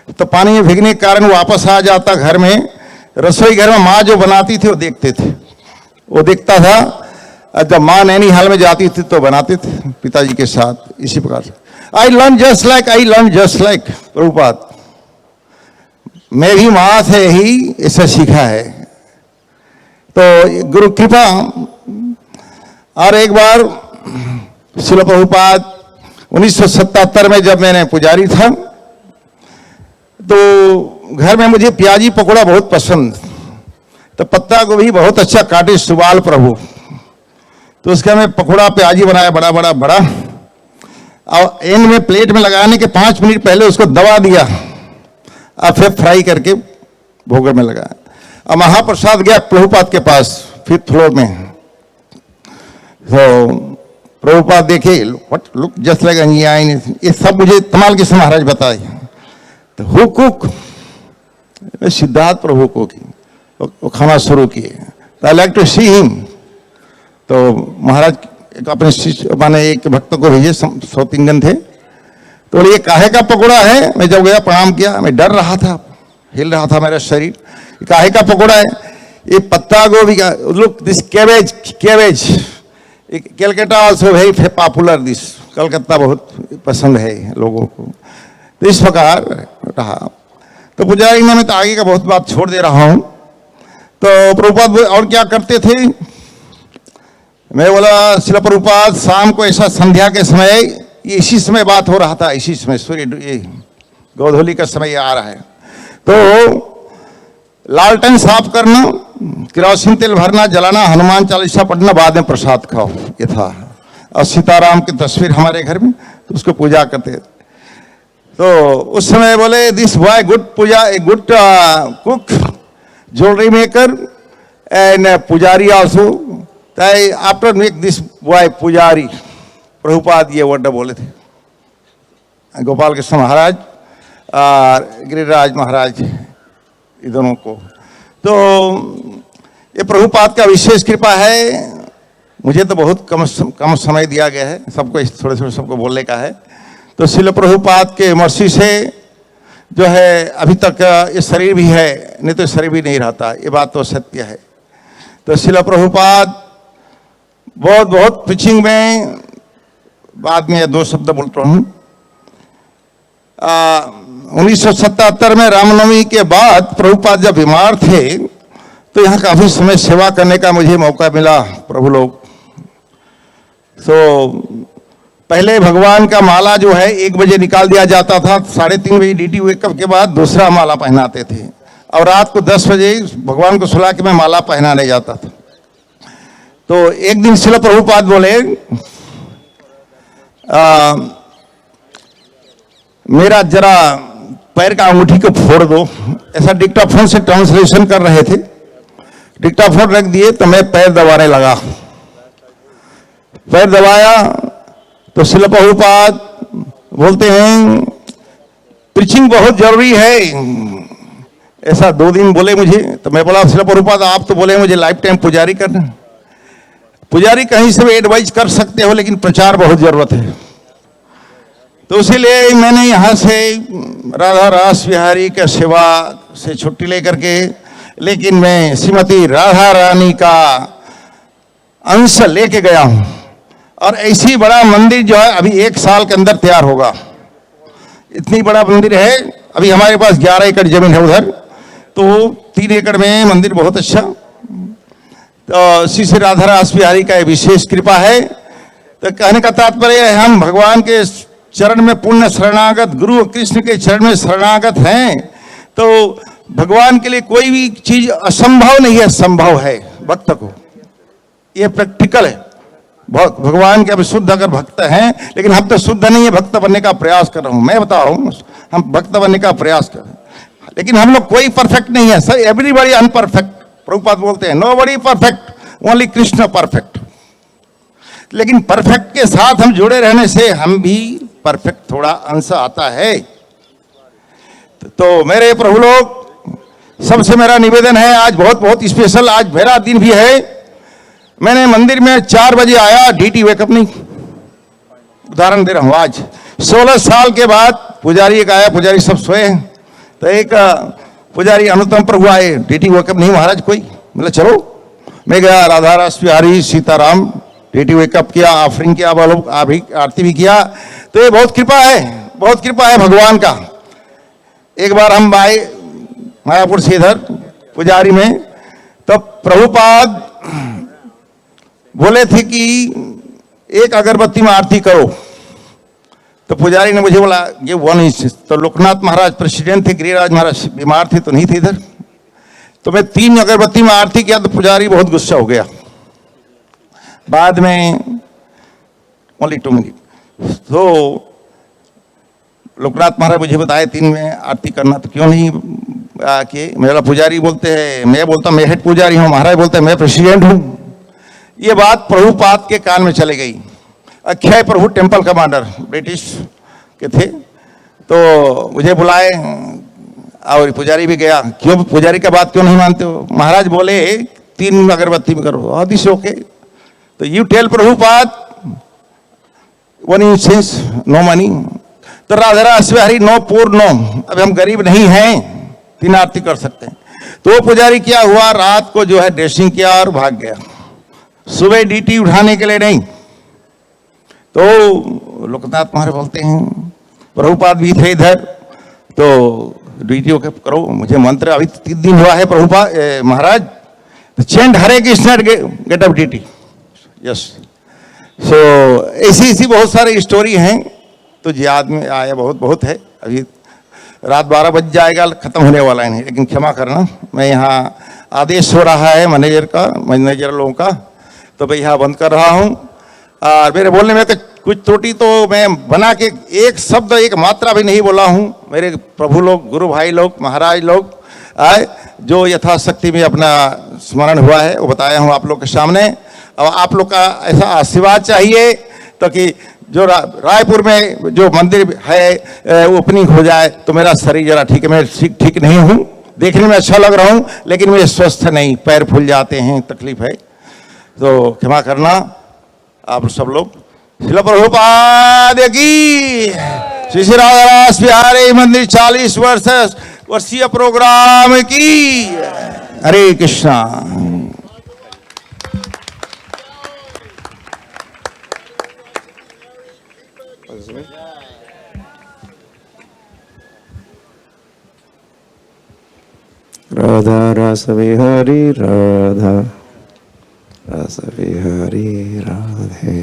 तो पानी में भीगने के कारण वापस आ जाता घर में. रसोई घर में माँ जो बनाती थी वो देखते थे, वो देखता था. जब माँ नैनीहाल में जाती थी तो बनाते थे पिताजी के साथ. इसी प्रकार से I learn just like Prabhupada. मैं भी माँ से ही ऐसा सीखा है. तो गुरु कृपा. और एक बार श्रील प्रभुपाद 1977 में जब मैंने पुजारी था, तो घर में मुझे प्याजी पकौड़ा बहुत पसंद. तो पत्ता गोभी बहुत अच्छा काटे सुबाल प्रभु. तो उसका मैं पकौड़ा प्याजी बनाया बड़ा बड़ा. और एंड में प्लेट में लगाने के 5 मिनट पहले उसको दबा दिया और फिर फ्राई करके भोग में लगाया. और महाप्रसाद गया प्रभुपाद के पास 5th फ्लोर में. तो प्रभुपाद देखे, व्हाट लुक जस्ट लाइक अंजियाइन. ये सब मुझे तमाल कृष्ण महाराज बताए. तो हु कुक? सिद्धार्थ प्रभु को की वो खाना शुरू किए. I like to see him. तो महाराज अपने शिष्य माने एक भक्त को भेजे, साउथ इंडियन थे. तो बोले ये काहे का पकौड़ा है? मैं जब गया प्रणाम किया, मैं डर रहा था, हिल रहा था मेरा शरीर. काहे का पकौड़ा है? ये पत्ता गोभी का. Look this cabbage. Calcutta also very popular this Calcutta बहुत पसंद है लोगों को। तो इस प्रकार रहा। तो पुजारी ने, मैं तो आगे का बहुत बात छोड़ दे रहा हूँ। तो प्रभुपाद और क्या करते थे, मैं बोला श्रील प्रभुपाद शाम को ऐसा संध्या के समय, ये इसी समय बात हो रहा था, इसी समय सूर्य ये गोधूली का समय आ रहा है, तो लालटेन साफ करना, केरोसिन तेल भरना, जलाना, हनुमान चालीसा पढ़ना, बाद में प्रसाद खाओ, ये था। और सीताराम की तस्वीर हमारे घर में, तो उसको पूजा करते थे। तो उस समय बोले this boy good puja, a good cook, jewellery maker and pujari also, after make this boy pujari. Prabhupada ये वर्ड बोले थे गोपाल कृष्ण महाराज और गिरिराज महाराज, ये दोनों को। तो ये प्रभुपाद का विशेष कृपा है। मुझे तो बहुत कम समय दिया गया है, सबको थोड़े थोड़े सबको बोलने का है। तो श्रील प्रभुपाद के मर्सी से जो है अभी तक ये शरीर भी है, नहीं तो शरीर भी नहीं रहता, ये बात तो सत्य है। तो श्रील प्रभुपाद बहुत बहुत पिचिंग में, बाद में 2 शब्द बोलता हूँ। 1977 में रामनवमी के बाद प्रभुपाद जब बीमार थे, तो यहाँ काफी समय सेवा करने का मुझे मौका मिला। प्रभु लोग तो पहले भगवान का माला जो है 1 बजे निकाल दिया जाता था, 3:30 बजे ड्यूटी वेकअप के बाद दूसरा माला पहनाते थे, और रात को 10 बजे भगवान को सुला के मैं माला पहनाने जाता था। तो एक दिन श्रील प्रभुपाद बोले मेरा जरा पैर का अंगूठी को फोड़ दो, ऐसा डिक्टाफोन से ट्रांसलेशन कर रहे थे। डिक्टाफोन रख दिए तो मैं पैर दबाने लगा। पैर दबाया तो श्रील प्रभुपाद बोलते हैं प्रीचिंग बहुत जरूरी है, ऐसा 2 दिन बोले मुझे। तो मैं बोला श्रील प्रभुपाद आप तो बोले मुझे लाइफ टाइम पुजारी करना। पुजारी कहीं से भी एडवाइस कर सकते हो, लेकिन प्रचार बहुत जरूरत है। तो इसीलिए मैंने यहाँ से राधा रास बिहारी के सेवा से छुट्टी लेकर के, लेकिन मैं श्रीमती राधा रानी का अंश लेके गया हूँ। और ऐसी बड़ा मंदिर जो है अभी 1 साल के अंदर तैयार होगा। इतनी बड़ा मंदिर है। अभी हमारे पास 11 एकड़ जमीन है उधर, तो 3 एकड़ में मंदिर बहुत अच्छा। तो श्री श्री राधा रासबिहारी का विशेष कृपा है। तो कहने का तात्पर्य है हम भगवान के चरण में पूर्ण शरणागत, गुरु कृष्ण के चरण में शरणागत हैं। तो भगवान के लिए कोई भी चीज असंभव नहीं है, संभव है भक्त को। ये प्रैक्टिकल है। भगवान के अब शुद्ध अगर भक्त हैं, लेकिन हम तो शुद्ध नहीं है, भक्त बनने का प्रयास कर रहा हूं। मैं बता रहा हूं हम भक्त बनने का प्रयास कर रहे हैं, लेकिन हम लोग कोई परफेक्ट नहीं है सर। Everybody imperfect. प्रभुपाद बोलते हैं nobody perfect, only Krishna perfect. लेकिन परफेक्ट के साथ हम जुड़े रहने से हम भी परफेक्ट थोड़ा अंश आता है। तो मेरे प्रभु लोग, सबसे मेरा निवेदन है, आज बहुत बहुत स्पेशल, आज मेरा दिन भी है। मैंने मंदिर में 4 बजे आया, ड्यूटी वेकअप नहीं। उदाहरण दे रहा हूं, आज 16 साल के बाद पुजारी एक आया, पुजारी सब सोए हैं, तो एक पुजारी अनुत्तम प्रभु आए, ड्यूटी वेकअप नहीं महाराज कोई। बोला चलो। मैं गया, राधा रासबिहारी सीताराम ड्यूटी वेकअप किया, ऑफरिंग किया, आरती भी किया। तो ये बहुत कृपा है, बहुत कृपा है भगवान का। एक बार हम आए मायापुर से इधर पुजारी में, तो प्रभुपाद बोले थे कि एक अगरबत्ती में आरती करो। तो पुजारी ने मुझे बोला ये 1 इंच। तो लोकनाथ महाराज प्रेसिडेंट थे, गिरिराज महाराज बीमार थे तो नहीं थे इधर। तो मैं 3 अगरबत्ती में आरती किया, तो पुजारी बहुत गुस्सा हो गया। बाद में ओनली 2 मिनट। तो लोकनाथ महाराज मुझे बताए 3 में आरती करना, तो क्यों नहीं किए। मेरा पुजारी बोलते हैं, मैं बोलता मैं हेड पुजारी हूँ, महाराज बोलते हैं मैं प्रेसिडेंट हूँ। ये बात प्रभुपाद के कान में चली गई। अक्षय प्रभु टेम्पल कमांडर ब्रिटिश के थे, तो मुझे बुलाए और पुजारी भी गया। क्यों पुजारी का बात क्यों नहीं मानते हो। महाराज बोले 3 अगरबत्ती में करो, दिस ओके। तो you tell Prabhupada 1 inch no money. तो Radha Rasbihari no poor no, अब हम गरीब नहीं हैं, 3 आरती कर सकते हैं। तो वो पुजारी क्या हुआ, रात को जो है ड्रेसिंग किया और भाग गया। सुबह ड्यूटी उठाने के लिए नहीं। तो लोकनाथ महाराज बोलते हैं, प्रभुपाद भी थे इधर, तो ड्यूटी करो, मुझे मंत्र अभी 3 दिन हुआ है Prabhupada Maharaj, chant Hare Krishna get off duty, yes. So ऐसी बहुत सारी स्टोरी हैं, तो याद में आया बहुत है। अभी रात 12 बज जाएगा, खत्म होने वाला है नहीं, लेकिन क्षमा करना, मैं यहाँ आदेश हो रहा है मैनेजर लोगों का, तो मैं यहाँ बंद कर रहा हूँ। और मेरे बोलने में कुछ त्रुटि तो मैं बना के एक शब्द एक मात्रा भी नहीं बोला हूँ। मेरे प्रभु लोग, गुरु भाई लोग, महाराज लोग आए, जो यथाशक्ति में अपना स्मरण हुआ है वो बताया हूँ आप लोग के सामने। अब आप लोग का ऐसा आशीर्वाद चाहिए तो कि जो रायपुर में जो मंदिर है ओपनिंग हो जाए, तो मेरा शरीर जरा ठीक है, मैं ठीक नहीं हूँ, देखने में अच्छा लग रहा हूँ लेकिन मुझे स्वस्थ नहीं, पैर फूल जाते हैं, तकलीफ है, तो क्षमा करना आप सब लोग। श्रील प्रभुपाद की, श्री श्री राधा रासबिहारी मंदिर 40 वर्षीय प्रोग्राम की, हरे कृष्णा। राधा रासबिहारी राधा रासबिहारी राधे।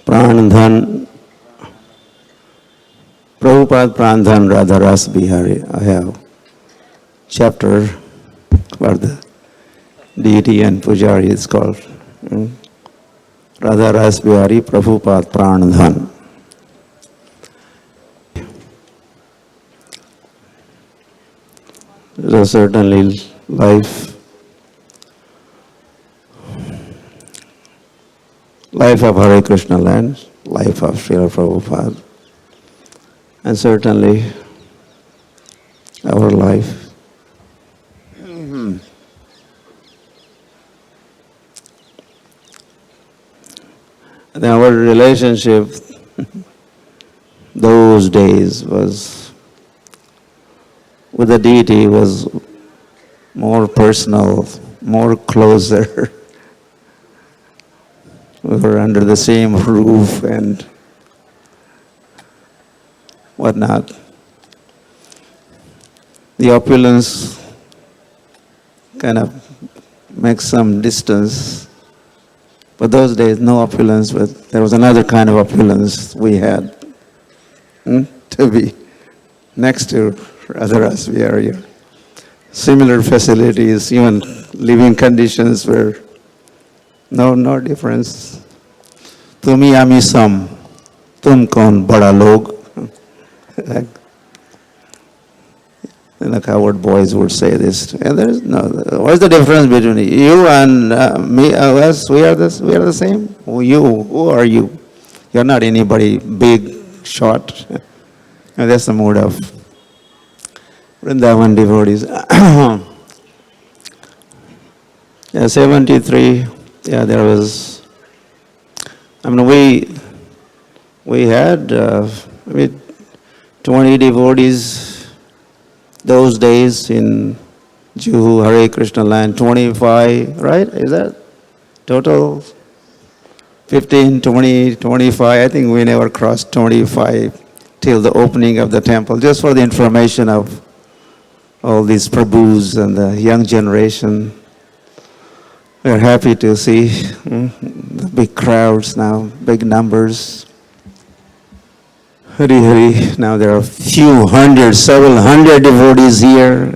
प्राण धन Prabhupada Pran Dhan Radha Rasbihariji. I have chapter for the deity and pujari is called Radha Rasbihariji Prabhupada Pran Dhan. So certainly life of Hare Krishna land, life of Srila Prabhupada, and certainly our life. And our relationship those days was with the deity was more personal, more closer. We were under the same roof and whatnot. The opulence kind of makes some distance. But those days, no opulence, but there was another kind of opulence we had to be next to Radha Rasbihariji. Similar facilities, even living conditions were no difference. Tumi ami sam, tum kaun bada log. The coward boys would say this. And there is no. What is the difference between you and me? Us, we are the same. Who are you? You're not anybody big, short. And that's the mood of Vrindavan devotees. Yeah, 73. Yeah, there was. I mean, we had 20 devotees those days in Juhu, Hare Krishna land. 25, right? Is that total? 15, 20, 25. I think we never crossed 25 till the opening of the temple. Just for the information of all these Prabhus and the young generation. We are happy to see the big crowds now, big numbers. Hari Hari, now there are few hundred, several hundred devotees here,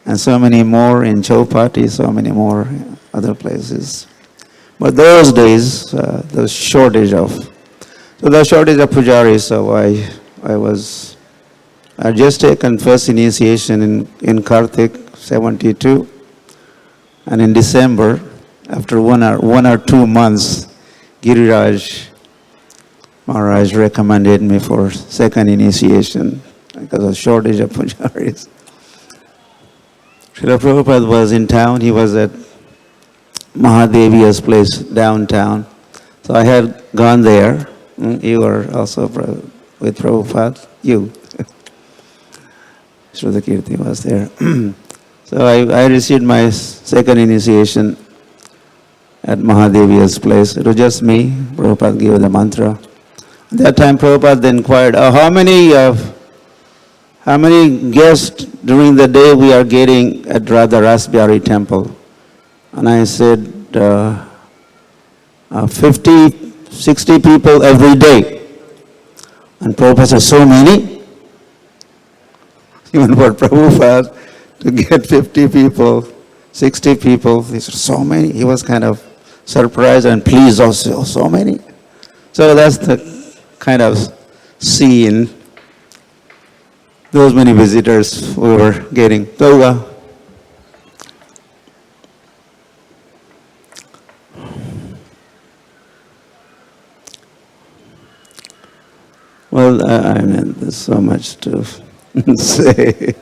and so many more in Chowpatty, so many more other places. But those days, the shortage of pujaris, so I just taken first initiation in Kartik, 72. And in December, after one or 2 months, Giriraj Maharaj recommended me for second initiation because of shortage of pujaris. Srila Prabhupada was in town. He was at Mahadevi's place downtown. So I had gone there. You were also with Prabhupada. You. Sruta Kirti was there. So I received my second initiation at Mahadevi's place. It was just me. Prabhupada gave the mantra. At that time, Prabhupada inquired, how many guests during the day we are getting at Radha Rasbihariji temple? And I said, 50, 60 people every day. And Prabhupada said, so many? Even for Prabhupada to get 50 people, 60 people, he said, so many. He was kind of surprised and pleased also, so many. So that's the kind of scene, those many visitors we were getting. So, well, I mean, there's so much to say.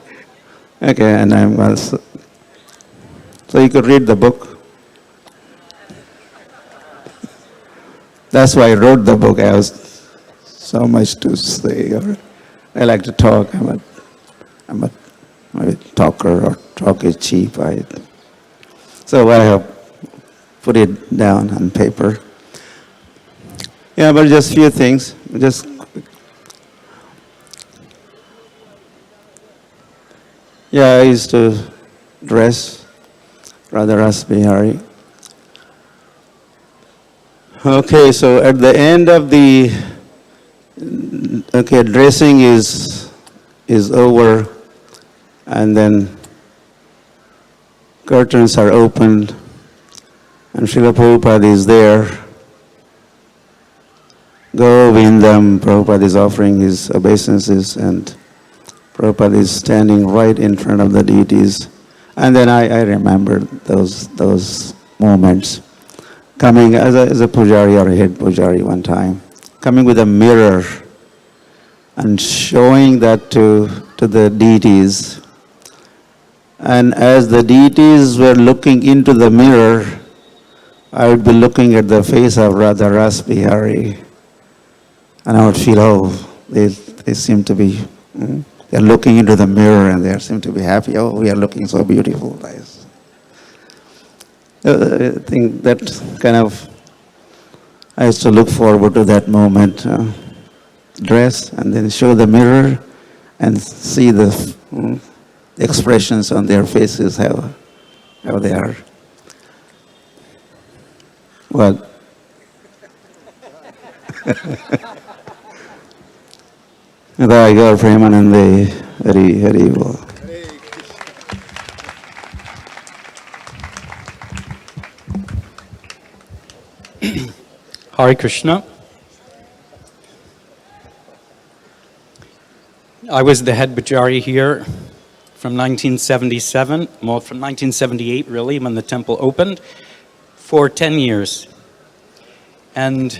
Okay, and I'm also, so you could read the book. That's why I wrote the book. I was so much to say. I like to talk. I'm a talker, or talk is cheap. So I have put it down on paper. Yeah, but just few things. I used to dress Radha Rasbihariji. Okay, so at the end of the, dressing is over, and then curtains are opened, and Srila Prabhupada is there. Govindam, Prabhupada is offering his obeisances, and Prabhupada is standing right in front of the deities. And then I remember those moments. Coming as a pujari or a head pujari one time, coming with a mirror and showing that to the deities. And as the deities were looking into the mirror, I would be looking at the face of Radha Rasbihariji, and I would feel, they seem to be, they're looking into the mirror and they seem to be happy. Oh, we are looking so beautiful. I think that kind of, I used to look forward to that moment. Dress and then show the mirror and see the expressions on their faces, how they are. Well, Hare Premanande, Hare Bol. Hare Krishna. I was the head Bajari here from 1977, well, from 1978 really, when the temple opened, for 10 years. And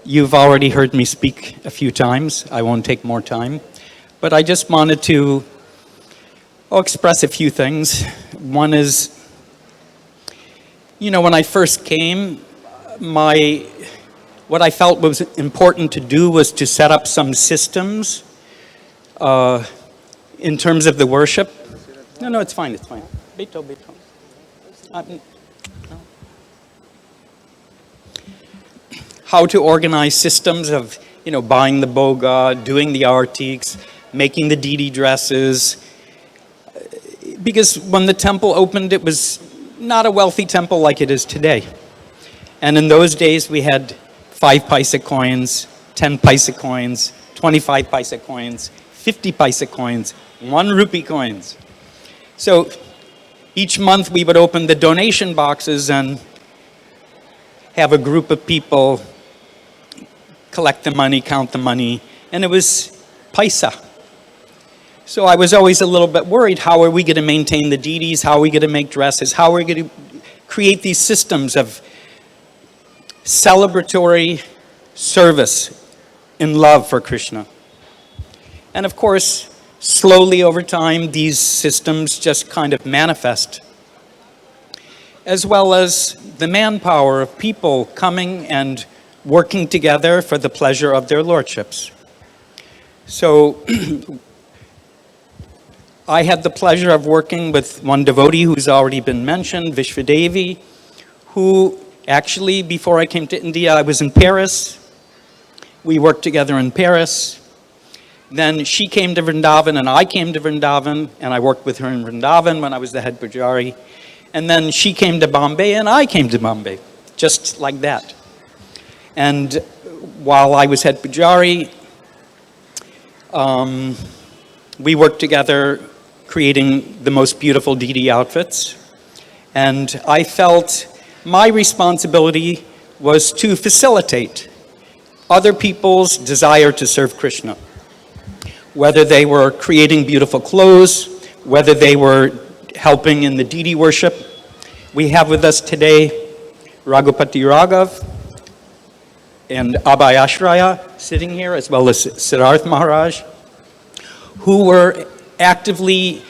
you've already heard me speak a few times. I won't take more time. But I just wanted to express a few things. One is, when I first came, what I felt was important to do was to set up some systems in terms of the worship. No, it's fine, it's fine. Beto. No. How to organize systems of, buying the boga, doing the artiks, making the deity dresses. Because when the temple opened, it was not a wealthy temple like it is today. And in those days, we had 5 paisa coins, 10 paisa coins, 25 paisa coins, 50 paisa coins, 1 rupee coins. So each month we would open the donation boxes and have a group of people collect the money, count the money, and it was paisa. So I was always a little bit worried, how are we going to maintain the deities? How are we going to make dresses? How are we going to create these systems of celebratory service in love for Krishna? And of course, slowly over time, these systems just kind of manifest, as well as the manpower of people coming and working together for the pleasure of their lordships. So I had the pleasure of working with one devotee who's already been mentioned, Devi, who actually, before I came to India, I was in Paris. We worked together in Paris. Then she came to Vrindavan and I came to Vrindavan, and I worked with her in Vrindavan when I was the head pujari. And then she came to Bombay and I came to Bombay, just like that. And while I was head pujari, we worked together creating the most beautiful deity outfits. And I felt my responsibility was to facilitate other people's desire to serve Krishna. Whether they were creating beautiful clothes, whether they were helping in the deity worship. We have with us today Raghupati Raghav and Abhay Ashraya sitting here, as well as Siddharth Maharaj, who were actively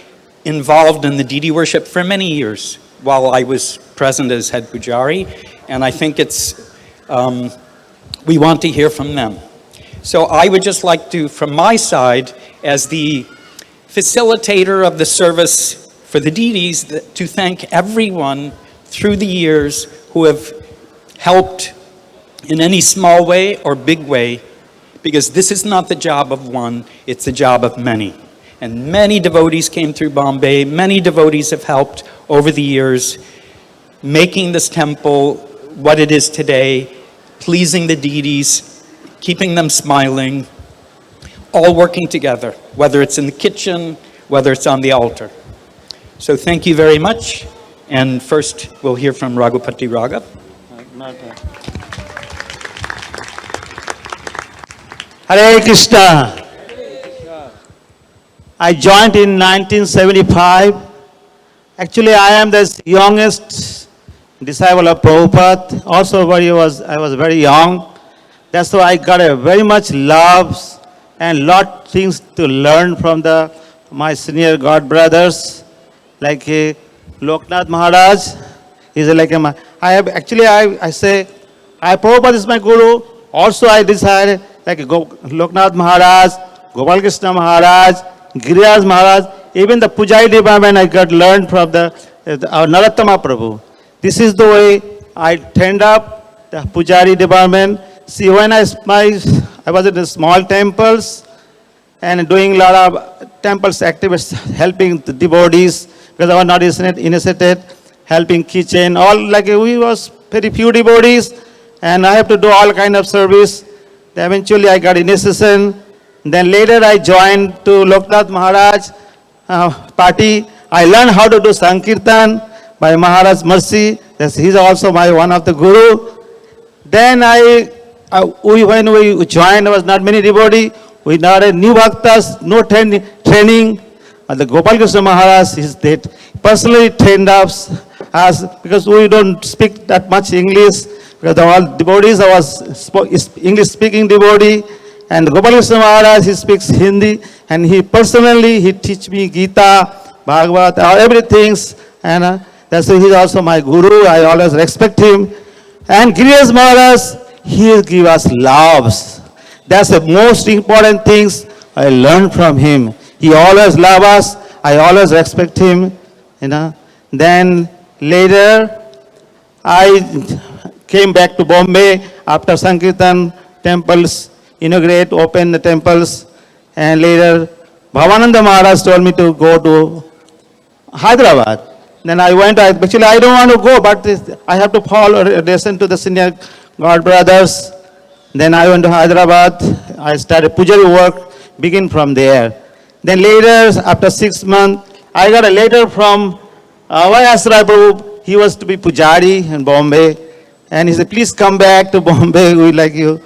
involved in the deity worship for many years while I was present as head pujari, and I think we want to hear from them. So I would just like to, from my side, as the facilitator of the service for the deities, to thank everyone through the years who have helped in any small way or big way, because this is not the job of one, it's the job of many. And many devotees came through Bombay, many devotees have helped over the years, making this temple what it is today, pleasing the deities, keeping them smiling, all working together, whether it's in the kitchen, whether it's on the altar. So thank you very much. And first, we'll hear from Raghupati Raghav. Hare Krishna. I joined in 1975. Actually, I am the youngest disciple of Prabhupada. Also, I was very young. That's why I got a very much love and lot things to learn from my senior God brothers, like Loknath Maharaj. He's like I say, Prabhupada is my guru. Also, I decided like Loknath Maharaj, Gopal Krishna Maharaj, Giriraj Maharaj, even the Pujari department I got learned from our Narottama Prabhu. This is the way I trained up the Pujari department. See, when I was in the small temples and doing a lot of temples activities, helping the devotees, because I was not initiated, helping kitchen, all like we was very few devotees, and I have to do all kind of service. Then eventually I got initiation. Then later I joined to Loknath Maharaj party. I learned how to do Sankirtan by Maharaj Mercy. He's also one of the guru. Then when we joined, there was not many devotees. We not a new bhaktas, no training. The Gopal Krishna Maharaj is that personally trained us because we don't speak that much English. Because all devotees was English speaking devotee. And Gopal Krishna Maharaj, he speaks Hindi, and he personally teach me Gita, Bhagavad, everything, and that's why he's also my guru. I always respect him. And Giriraj Maharaj, he give us loves. That's the most important things I learned from him. He always love us. I always respect him. Then later, I came back to Bombay after Sankirtan temples. Inaugurate, open the temples, and later Bhavananda Maharaj told me to go to Hyderabad. Then I went, actually I don't want to go, but I have to listen to the senior God brothers. Then I went to Hyderabad, I started Pujari work, begin from there. Then later, after 6 months, I got a letter from Sri Prabhu. He was to be Pujari in Bombay, and he said, please come back to Bombay, we like you.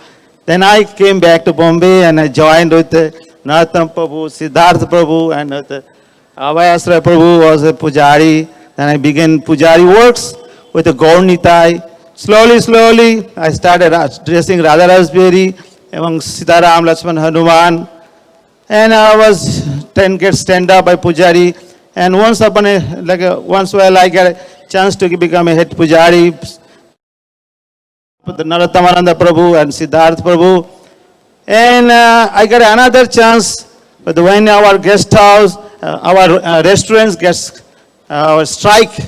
Then I came back to Bombay and I joined with Narottama Prabhu, Siddharth Prabhu, and Abhay Ashraya Prabhu was a Pujari. Then I began Pujari works with the Gaur Nitai. Slowly, I started dressing Radha Rasbihariji among Sitaram, Lakshman, Hanuman. And I was get stand up by Pujari. And once while I got a chance to become a head Pujari, the Narottamananda Prabhu and Siddharth Prabhu. And I got another chance, but when our guest house, our restaurants gets strike,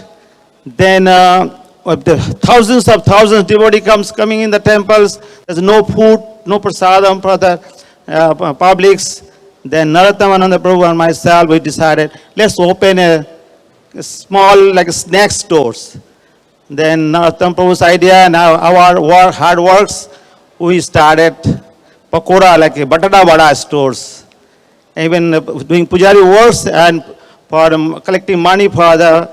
then the thousands of devotee coming in the temples. There's no food, no prasadam for the publics. Then Narottam Prabhu and myself, we decided, let's open a small like snack stores. Then Narottam Prabhu's idea and our hard works, we started pakora like batata vada stores. Even doing pujari works and for collecting money for the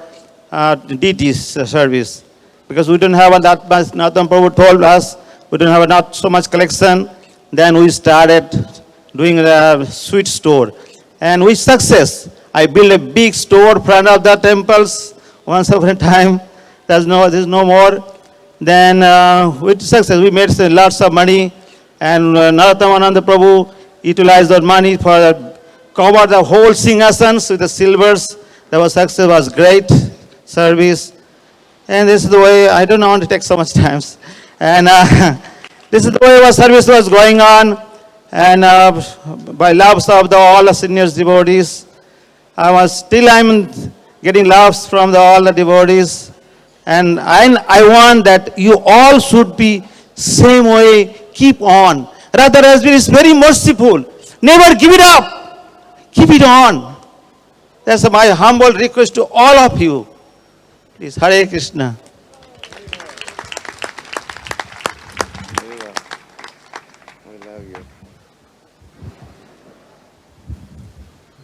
deities service. Because we don't have that much, Narottam Prabhu told us, we don't have not so much collection. Then we started doing a sweet store. And with success, I built a big store in front of the temples once upon a time. There's no more. Then with success, we made lots of money. And Narottam Prabhu utilized that money for cover the whole singhasanas with the silvers. The success was great service. And this is the way, I don't want to take so much time. And this is the way our service was going on. And by loves of all the senior devotees, I'm getting loves from all the devotees. And I want that you all should be same way, keep on. Radha Rasbihariji is very merciful. Never give it up. Keep it on. That's my humble request to all of you. Please, Hare Krishna.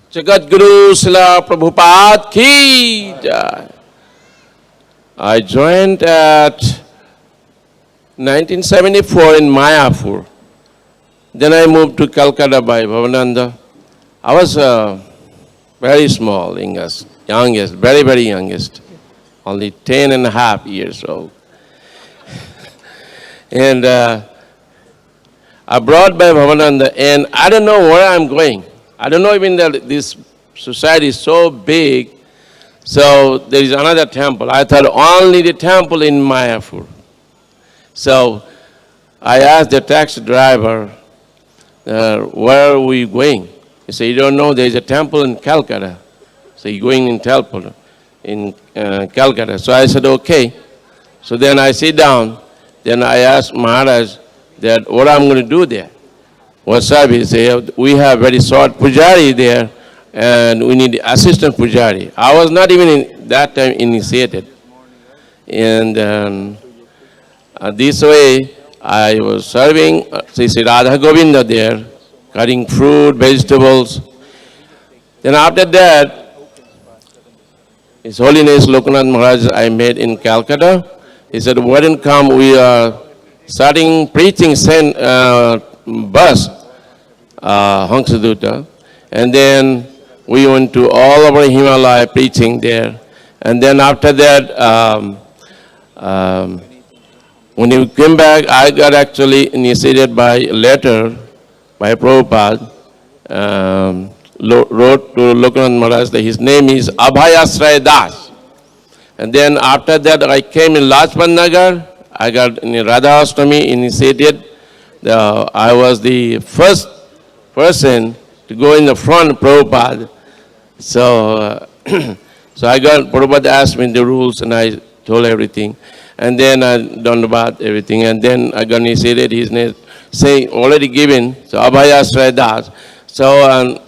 Jagat Guru Srila Prabhupada Ki Jai. I joined at 1974 in Mayapur. Then I moved to Calcutta by Bhavananda. I was very small, youngest, very, very youngest, only 10 and a half years old. And I brought by Bhavananda, and I don't know where I'm going. I don't know even that this society is so big, so there is another temple. I thought only the temple in Mayapur. So I asked the taxi driver, where are we going? He said, you don't know, there is a temple in Calcutta. So you're going in temple in Calcutta. So I said, okay. So then I sit down. Then I asked Maharaj that what I'm going to do there. What's up? He said, we have very short pujari there, and we need assistant pujari. I was not even in that time initiated. And this way, I was serving Sri Sri Radha Govinda there, cutting fruit, vegetables. Then after that, His Holiness Lokanath Maharaj I met in Calcutta. He said, why don't come, we are starting preaching bus, Hangsadutta. And then we went to all over Himalaya preaching there. And then after that, when we came back, I got actually initiated by letter by Prabhupada, wrote to Lokanath Maharaj that his name is Abhayasraya Das. And then after that, I came in Lajpat Nagar. I got in Radharashtami initiated. I was the first person to go in the front of Prabhupada. So, so I got, Prabhupada asked me the rules and I told everything. And then I done about everything. And then I got initiated, his name, saying already given, so Abhayasraya Das. So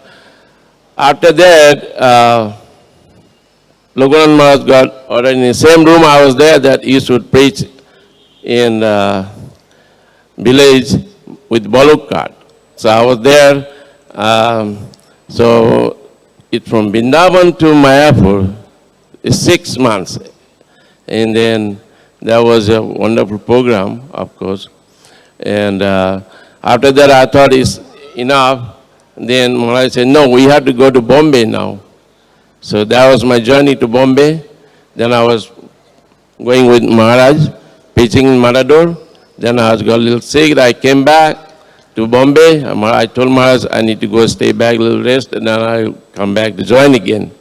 after that, Lokanath Maharaj got already in the same room I was there that he should preach in village with Baluk cart. So I was there. So it's from Vrindavan to Mayapur, it's 6 months. And then that was a wonderful program, of course. And after that, I thought it's enough. Then Maharaj said, no, we have to go to Bombay now. So that was my journey to Bombay. Then I was going with Maharaj, preaching in Matador. Then I got a little sick. I came back to Bombay. I told Maharaj I need to go stay back, a little rest, and then I come back to join again.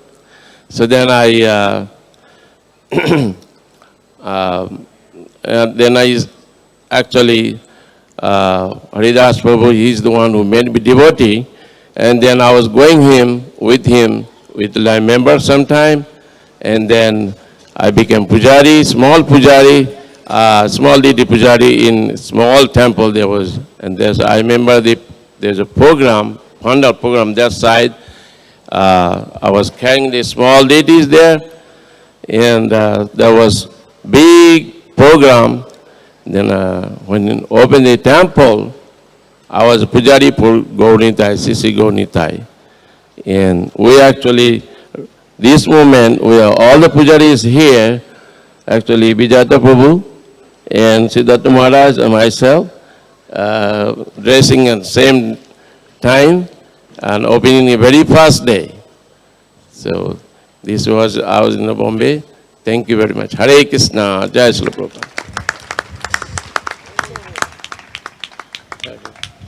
So then I actually, Haridas Prabhu, he's the one who made me devotee. And then I was going with him with my member sometime, and then I became pujari, small deity pujari in small temple there was, and I remember there's a program, pandal program that side. I was carrying the small deities there, and there was big program. Then when you opened the temple, I was pujari for Gaurnitai, Sisi Gaurnitai. And we actually, this moment, all the pujaris here, actually Vijata Prabhu and Siddhartha Maharaj and myself, dressing at the same time and opening the very first day. So this was, I was in Bombay. Thank you very much. Hare Krishna, Jai Srila Prabhupada.